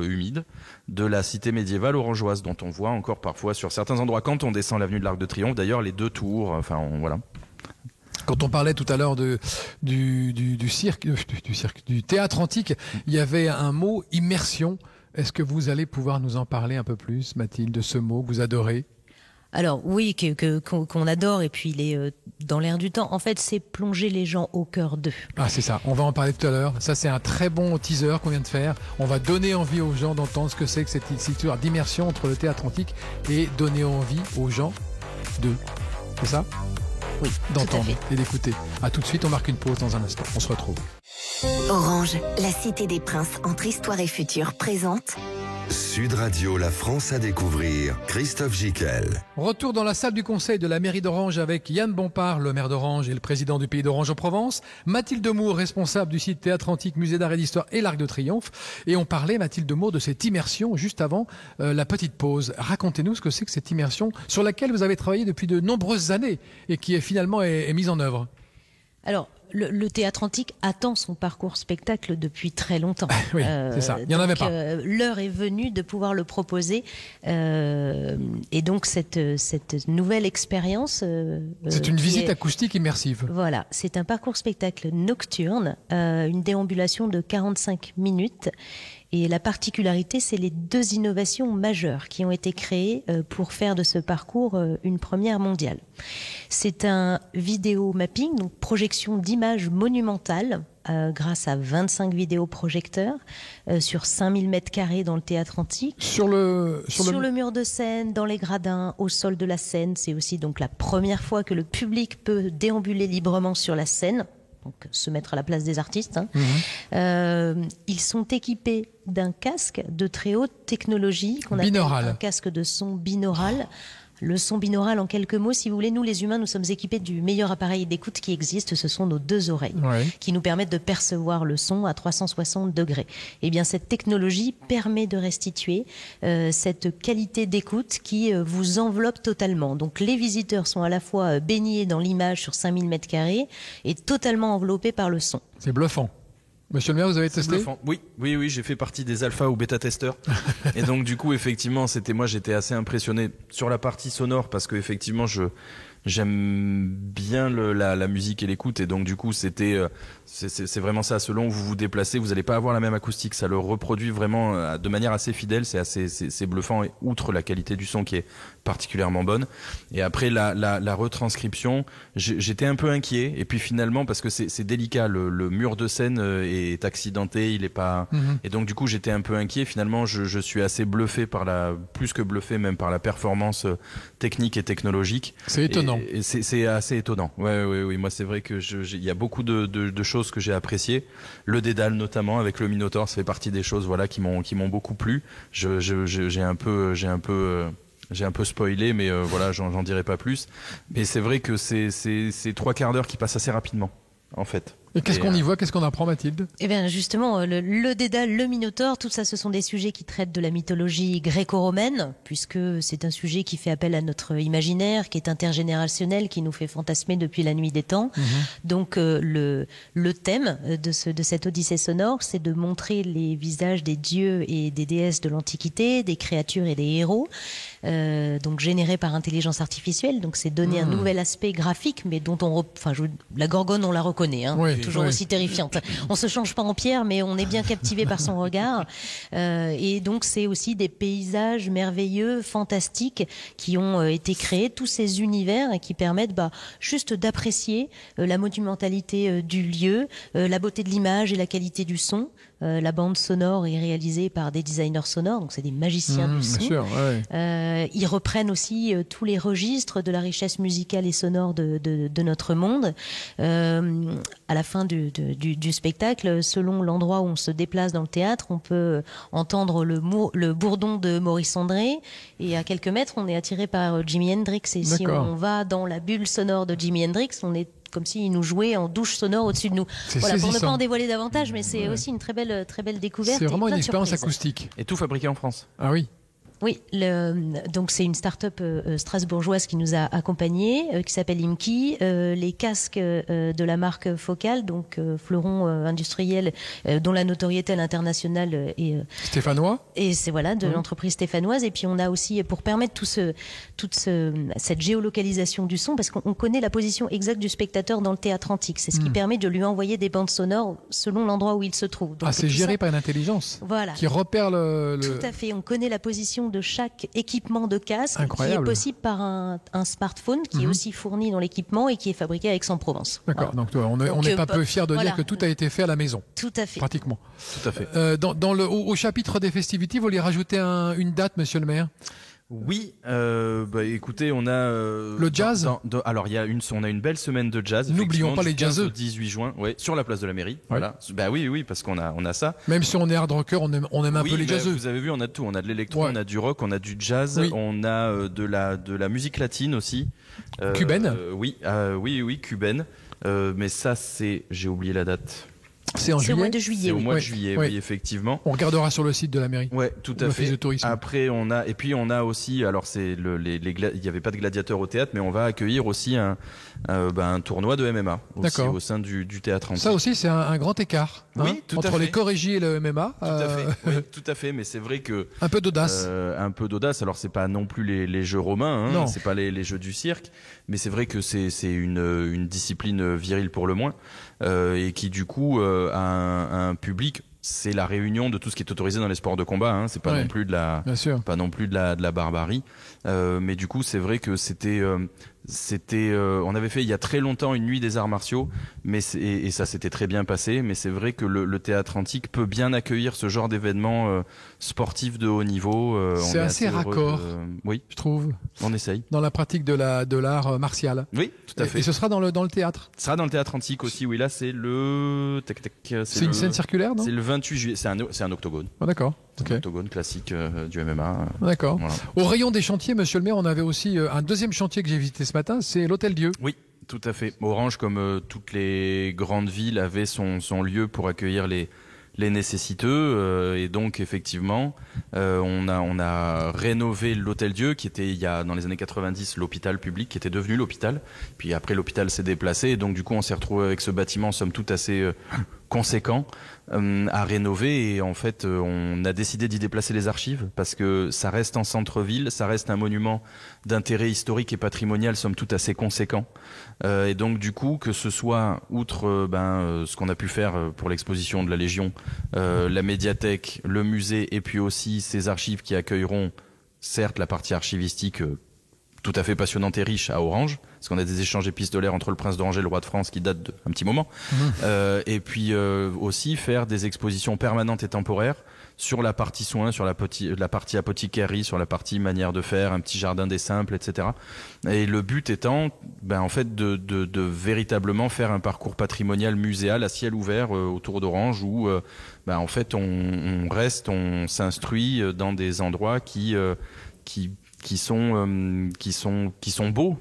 humide de la cité médiévale orangeoise, dont on voit encore parfois sur certains endroits quand on descend l'avenue de l'Arc de Triomphe. D'ailleurs, les deux tours. Voilà. Quand on parlait tout à l'heure du théâtre antique, il y avait un mot, immersion. Est-ce que vous allez pouvoir nous en parler un peu plus, Mathilde, de ce mot que vous adorez ? Alors oui, qu'on adore, et puis il est dans l'air du temps. En fait, c'est plonger les gens au cœur d'eux. Ah, c'est ça, on va en parler tout à l'heure. Ça, c'est un très bon teaser qu'on vient de faire. On va donner envie aux gens d'entendre ce que c'est que cette histoire d'immersion entre le théâtre antique et donner envie aux gens d'eux. C'est ça ? Oui, d'entendre et d'écouter. À tout de suite, on marque une pause dans un instant. On se retrouve. Orange, la cité des princes entre histoire et futur présente Sud Radio, la France à découvrir. Christophe Gicquel. Retour dans la salle du conseil de la mairie d'Orange avec Yann Bompard, le maire d'Orange et le président du pays d'Orange en Provence, Mathilde Moore, responsable du site Théâtre Antique, Musée d'Art et d'Histoire et l'Arc de Triomphe. Et on parlait, Mathilde Moore, de cette immersion juste avant la petite pause. Racontez-nous ce que c'est que cette immersion sur laquelle vous avez travaillé depuis de nombreuses années et qui finalement est mise en œuvre. Alors, le théâtre antique attend son parcours spectacle depuis très longtemps. Oui, c'est ça. Il n'y en avait pas. L'heure est venue de pouvoir le proposer. Et donc, cette nouvelle expérience... c'est une visite acoustique immersive. Voilà. C'est un parcours spectacle nocturne, une déambulation de 45 minutes. Et la particularité, c'est les deux innovations majeures qui ont été créées pour faire de ce parcours une première mondiale. C'est un vidéo mapping, donc projection d'images monumentales, grâce à 25 vidéoprojecteurs sur 5000 mètres carrés dans le théâtre antique. Sur le mur de scène, dans les gradins, au sol de la scène. C'est aussi donc la première fois que le public peut déambuler librement sur la scène. Donc se mettre à la place des artistes. Ils sont équipés d'un casque de très haute technologie qu'on appelle un casque de son binaural. Le son binaural, en quelques mots, si vous voulez, nous les humains, nous sommes équipés du meilleur appareil d'écoute qui existe, ce sont nos deux oreilles, qui nous permettent de percevoir le son à 360 degrés. Eh bien, cette technologie permet de restituer cette qualité d'écoute qui vous enveloppe totalement. Donc, les visiteurs sont à la fois baignés dans l'image sur 5000 mètres carrés et totalement enveloppés par le son. C'est bluffant. Monsieur le maire, vous avez testé ? Oui, j'ai fait partie des alpha ou bêta testeurs. Et donc du coup, effectivement, j'étais assez impressionné sur la partie sonore parce que effectivement, j'aime bien la musique et l'écoute, et donc du coup c'est vraiment ça. Selon où vous vous déplacez, vous n'allez pas avoir la même acoustique. Ça le reproduit vraiment de manière assez fidèle. C'est bluffant, et outre la qualité du son qui est particulièrement bonne. Et après la retranscription, j'étais un peu inquiet. Et puis finalement, parce que c'est délicat, le mur de scène est accidenté, il est pas. Et donc du coup j'étais un peu inquiet. Finalement, je suis assez bluffé plus que bluffé même par la performance technique et technologique. C'est étonnant. Et c'est assez étonnant. Oui. Moi, c'est vrai que il y a beaucoup de choses que j'ai appréciées. Le dédale, notamment, avec le Minotaure, ça fait partie des choses, qui m'ont beaucoup plu. J'ai un peu spoilé, mais j'en dirai pas plus. Mais c'est vrai que c'est 3 quarts d'heure qui passent assez rapidement, en fait. Et qu'est-ce qu'on y voit, qu'est-ce qu'on apprend, Mathilde ? Eh bien, justement, le dédale, le Minotaure, tout ça, ce sont des sujets qui traitent de la mythologie gréco-romaine, puisque c'est un sujet qui fait appel à notre imaginaire, qui est intergénérationnel, qui nous fait fantasmer depuis la nuit des temps. Donc, le thème de cette odyssée sonore, c'est de montrer les visages des dieux et des déesses de l'Antiquité, des créatures et des héros, donc générés par intelligence artificielle. Donc, c'est donner un nouvel aspect graphique, mais dont la Gorgone, on la reconnaît. Oui. toujours aussi terrifiante. On se change pas en pierre, mais on est bien captivé par son regard. Et donc c'est aussi des paysages merveilleux, fantastiques, qui ont été créés, tous ces univers, et qui permettent juste d'apprécier la monumentalité du lieu, la beauté de l'image et la qualité du son. La bande sonore est réalisée par des designers sonores, donc c'est des magiciens du son. Bien sûr, ouais. Ils reprennent aussi tous les registres de la richesse musicale et sonore de notre monde. À la fin du spectacle, selon l'endroit où on se déplace dans le théâtre, on peut entendre le bourdon de Maurice André, et à quelques mètres, on est attiré par Jimi Hendrix. Et si on va dans la bulle sonore de Jimi Hendrix, on est comme s'il nous jouait en douche sonore au-dessus de nous. Voilà, pour ne pas en dévoiler davantage, mais c'est aussi une très belle découverte. C'est vraiment une expérience surprises. Acoustique. Et tout fabriqué en France. Ah oui. Oui, donc c'est une start-up strasbourgeoise qui nous a accompagnés, qui s'appelle Imki. Les casques de la marque Focal, donc fleuron industriel dont la notoriété à l'international est stéphanois. Et c'est de l'entreprise stéphanoise. Et puis on a aussi, pour permettre cette géolocalisation du son, parce qu'on connaît la position exacte du spectateur dans le théâtre antique. C'est ce qui permet de lui envoyer des bandes sonores selon l'endroit où il se trouve. Donc, c'est géré par une intelligence. Voilà. Qui repère le... Tout à fait. On connaît la position de chaque équipement de casque. Incroyable. Qui est possible par un smartphone qui est aussi fourni dans l'équipement et qui est fabriqué à Aix-en-Provence. D'accord. Voilà. Donc on n'est pas peu fiers de dire que tout a été fait à la maison. Tout à fait. Pratiquement. Tout à fait. Au chapitre des festivités, vous voulez rajouter une date, monsieur le maire? Oui, écoutez, on a le jazz. Alors on a une belle semaine de jazz. N'oublions pas les jazzeux. Au 18 juin, sur la place de la mairie. Ouais. Voilà. Oui, parce qu'on a ça. Même si on est hard rocker, on aime un peu les jazzeux. Vous avez vu, on a tout. On a de l'électro, on a du rock, on a du jazz, on a de la musique latine aussi. Cubaine. Oui, cubaine. Mais ça, j'ai oublié la date. C'est au mois de juillet. C'est au mois de juillet, oui, effectivement. On regardera sur le site de la mairie. Ouais, tout à fait. De tourisme. Après, on a aussi, alors il y avait pas de gladiateurs au théâtre, mais on va accueillir aussi un tournoi de MMA aussi au sein du théâtre antique. Ça aussi, c'est un grand écart. Oui, tout à fait. Entre les corrigés et le MMA. Tout à fait. Oui, tout à fait. Mais c'est vrai que un peu d'audace. Alors c'est pas non plus les jeux romains, non. C'est pas les jeux du cirque, mais c'est vrai que c'est une discipline virile pour le moins, et qui du coup a un public. C'est la réunion de tout ce qui est autorisé dans les sports de combat. C'est pas non plus de la barbarie. Mais du coup, c'est vrai que on avait fait il y a très longtemps une nuit des arts martiaux, et ça s'était très bien passé. Mais c'est vrai que le théâtre antique peut bien accueillir ce genre d'événements sportifs de haut niveau. C'est assez raccord, oui, je trouve. On essaye. Dans la pratique de l'art martial. Oui, tout à fait. Et ce sera dans le théâtre. Ce sera dans le théâtre antique aussi. Oui, là c'est c'est une scène circulaire, non? C'est le 28 juillet. C'est un octogone. Ah, d'accord. Un octogone classique du MMA. D'accord. Voilà. Au rayon des chantiers, monsieur le maire, on avait aussi un deuxième chantier que j'ai visité ce matin, c'est l'Hôtel Dieu. Oui, tout à fait. Orange, comme toutes les grandes villes, avait son lieu pour accueillir les nécessiteux, et donc effectivement on a rénové l'Hôtel Dieu, qui était dans les années 90 l'hôpital public, qui était devenu l'hôpital, puis après l'hôpital s'est déplacé, et donc du coup on s'est retrouvé avec ce bâtiment somme toute assez conséquent à rénover, et en fait on a décidé d'y déplacer les archives parce que ça reste en centre-ville, ça reste un monument d'intérêt historique et patrimonial somme toute assez conséquent, et donc du coup que ce soit outre ce qu'on a pu faire pour l'exposition de la Légion, la médiathèque, le musée, et puis aussi ces archives qui accueilleront certes la partie archivistique tout à fait passionnante et riche à Orange, parce qu'on a des échanges épistolaires entre le prince d'Orange et le roi de France qui datent d'un petit moment, et puis aussi faire des expositions permanentes et temporaires sur la partie soins, sur la partie apothicarie, sur la partie manière de faire, un petit jardin des simples, etc. Et le but étant, en fait, de véritablement faire un parcours patrimonial muséal à ciel ouvert autour d'Orange, où en fait on s'instruit dans des endroits qui sont beaux.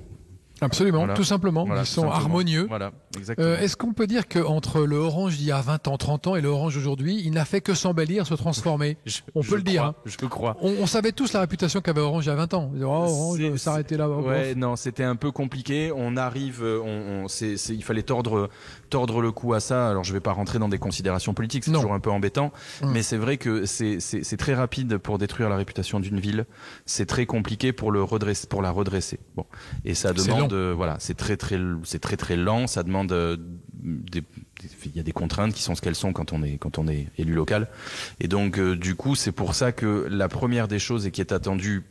Absolument, voilà. Tout simplement, ils sont harmonieux. Voilà, exactement. Est-ce qu'on peut dire qu'entre le Orange d'il y a 20 ans, 30 ans et le Orange aujourd'hui, il n'a fait que s'embellir, se transformer? On peut le dire. Je le crois. On savait tous la réputation qu'avait Orange il y a 20 ans. Orange s'arrêtait là. Ouais, non, c'était un peu compliqué. On arrive, il fallait tordre le cou à ça. Alors je vais pas rentrer dans des considérations politiques, c'est toujours un peu embêtant. Mais c'est vrai que c'est très rapide pour détruire la réputation d'une ville. C'est très compliqué pour la redresser. Bon. Et ça demande, c'est très lent. Ça demande il y a des contraintes qui sont ce qu'elles sont quand on est élu local. Et donc, du coup, c'est pour ça que la première des choses et qui est attendue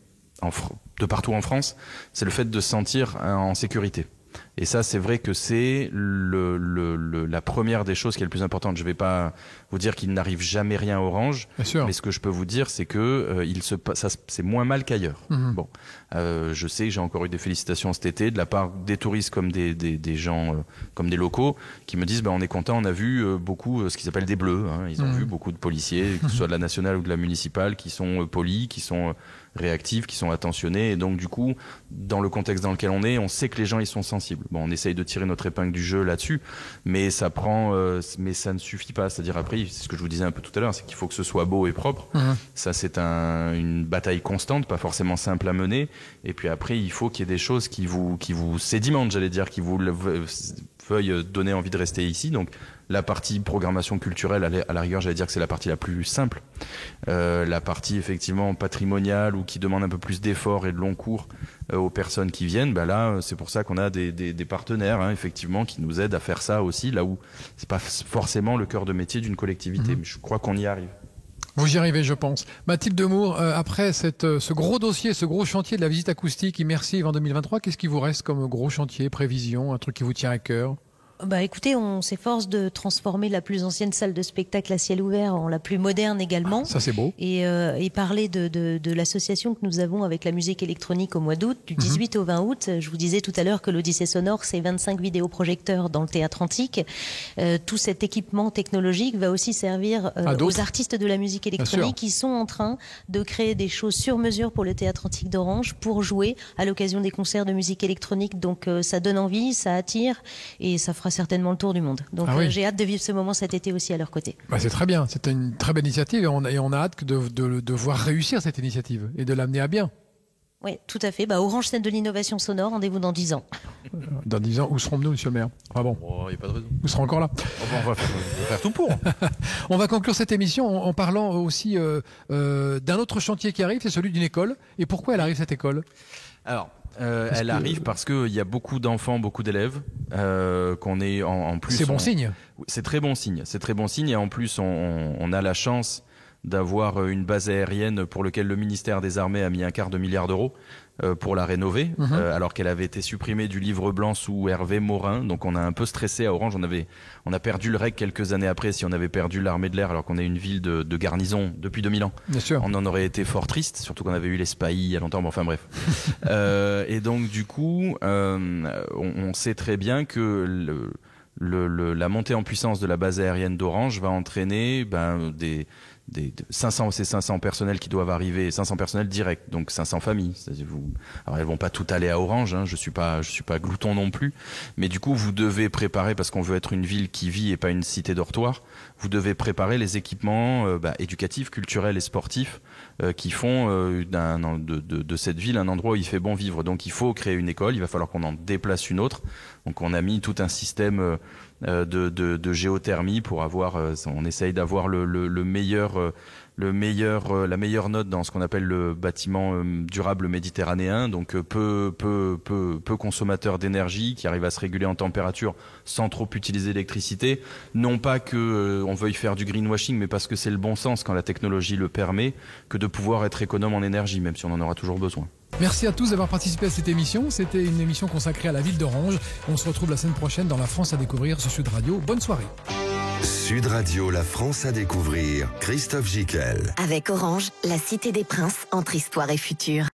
de partout en France, c'est le fait de se sentir en sécurité. Et ça, c'est vrai que c'est la première des choses qui est le plus importante. Je ne vais pas vous dire qu'il n'arrive jamais rien à Orange, mais ce que je peux vous dire, c'est que c'est moins mal qu'ailleurs. Bon, je sais que j'ai encore eu des félicitations cet été de la part des touristes comme des gens, comme des locaux, qui me disent on est content, on a vu beaucoup ce qu'ils appellent des bleus. Hein. Ils ont vu beaucoup de policiers, que ce soit de la nationale ou de la municipale, qui sont polis, qui sont réactifs, qui sont attentionnés. Et donc, du coup, dans le contexte dans lequel on est, on sait que les gens, ils sont sensibles. Bon, on essaye de tirer notre épingle du jeu là-dessus, mais ça ne suffit pas. C'est-à-dire, après, c'est ce que je vous disais un peu tout à l'heure, c'est qu'il faut que ce soit beau et propre. Ça, c'est une bataille constante, pas forcément simple à mener. Et puis après, il faut qu'il y ait des choses qui vous sédimentent, j'allais dire, qui vous veuillent donner envie de rester ici. Donc, la partie programmation culturelle, à la rigueur, j'allais dire que c'est la partie la plus simple. La partie effectivement patrimoniale ou qui demande un peu plus d'efforts et de long cours aux personnes qui viennent, là, c'est pour ça qu'on a des partenaires, effectivement, qui nous aident à faire ça aussi, là où c'est pas forcément le cœur de métier d'une collectivité. Mais je crois qu'on y arrive. Vous y arrivez, je pense. Mathilde Demour, après ce gros dossier, ce gros chantier de la visite acoustique immersive en 2023, qu'est-ce qui vous reste comme gros chantier, prévision, un truc qui vous tient à cœur ? Écoutez, on s'efforce de transformer la plus ancienne salle de spectacle à ciel ouvert en la plus moderne également. Ça, c'est beau. Et parler de l'association que nous avons avec la musique électronique au mois d'août, du 18 au 20 août. Je vous disais tout à l'heure que l'Odyssée sonore, c'est 25 vidéoprojecteurs dans le théâtre antique. Tout cet équipement technologique va aussi servir aux artistes de la musique électronique qui sont en train de créer des choses sur mesure pour le théâtre antique d'Orange pour jouer à l'occasion des concerts de musique électronique. Donc ça donne envie, ça attire et ça fera certainement le tour du monde. Donc j'ai hâte de vivre ce moment cet été aussi à leur côté. C'est très bien, c'est une très belle initiative et on a hâte de voir réussir cette initiative et de l'amener à bien. Oui, tout à fait. Orange, scène de l'innovation sonore, rendez-vous dans 10 ans. Dans 10 ans, où serons-nous, monsieur le maire ? Il n'y a pas de raison. Vous serez encore là. On va faire tout pour. On va conclure cette émission en parlant aussi d'un autre chantier qui arrive, c'est celui d'une école. Et pourquoi elle arrive, cette école ? Alors, elle arrive parce qu'il y a beaucoup d'enfants, beaucoup d'élèves, qu'on est en plus. C'est bon signe. C'est très bon signe. C'est très bon signe. Et en plus, on a la chance d'avoir une base aérienne pour laquelle le ministère des Armées a mis 250 millions d'euros pour la rénover, alors qu'elle avait été supprimée du livre blanc sous Hervé Morin. Donc on a un peu stressé à Orange. On a perdu le REC quelques années après. Si on avait perdu l'armée de l'air, alors qu'on est une ville de garnison depuis 2000 ans, bien sûr, on en aurait été fort triste, surtout qu'on avait eu les spahis il y a longtemps. Enfin bref. Et donc du coup, on sait très bien que la montée en puissance de la base aérienne d'Orange va entraîner ces 500 personnels qui doivent arriver, 500 personnels directs, donc 500 familles. Alors elles vont pas toutes aller à Orange, je suis pas glouton non plus, mais du coup vous devez préparer, parce qu'on veut être une ville qui vit et pas une cité dortoir, vous devez préparer les équipements éducatifs, culturels et sportifs qui font de cette ville un endroit où il fait bon vivre. Donc il faut créer une école, il va falloir qu'on en déplace une autre. Donc on a mis tout un système de géothermie pour avoir, on essaye d'avoir la meilleure note dans ce qu'on appelle le bâtiment durable méditerranéen, donc peu consommateur d'énergie, qui arrive à se réguler en température sans trop utiliser l'électricité. Non pas que on veuille faire du greenwashing, mais parce que c'est le bon sens quand la technologie le permet, que de pouvoir être économe en énergie, même si on en aura toujours besoin. Merci à tous d'avoir participé à cette émission. C'était une émission consacrée à la ville d'Orange. On se retrouve la semaine prochaine dans La France à découvrir sur Sud Radio. Bonne soirée. Sud Radio, La France à découvrir. Christophe Gicquel. Avec Orange, la Cité des Princes entre histoire et futur.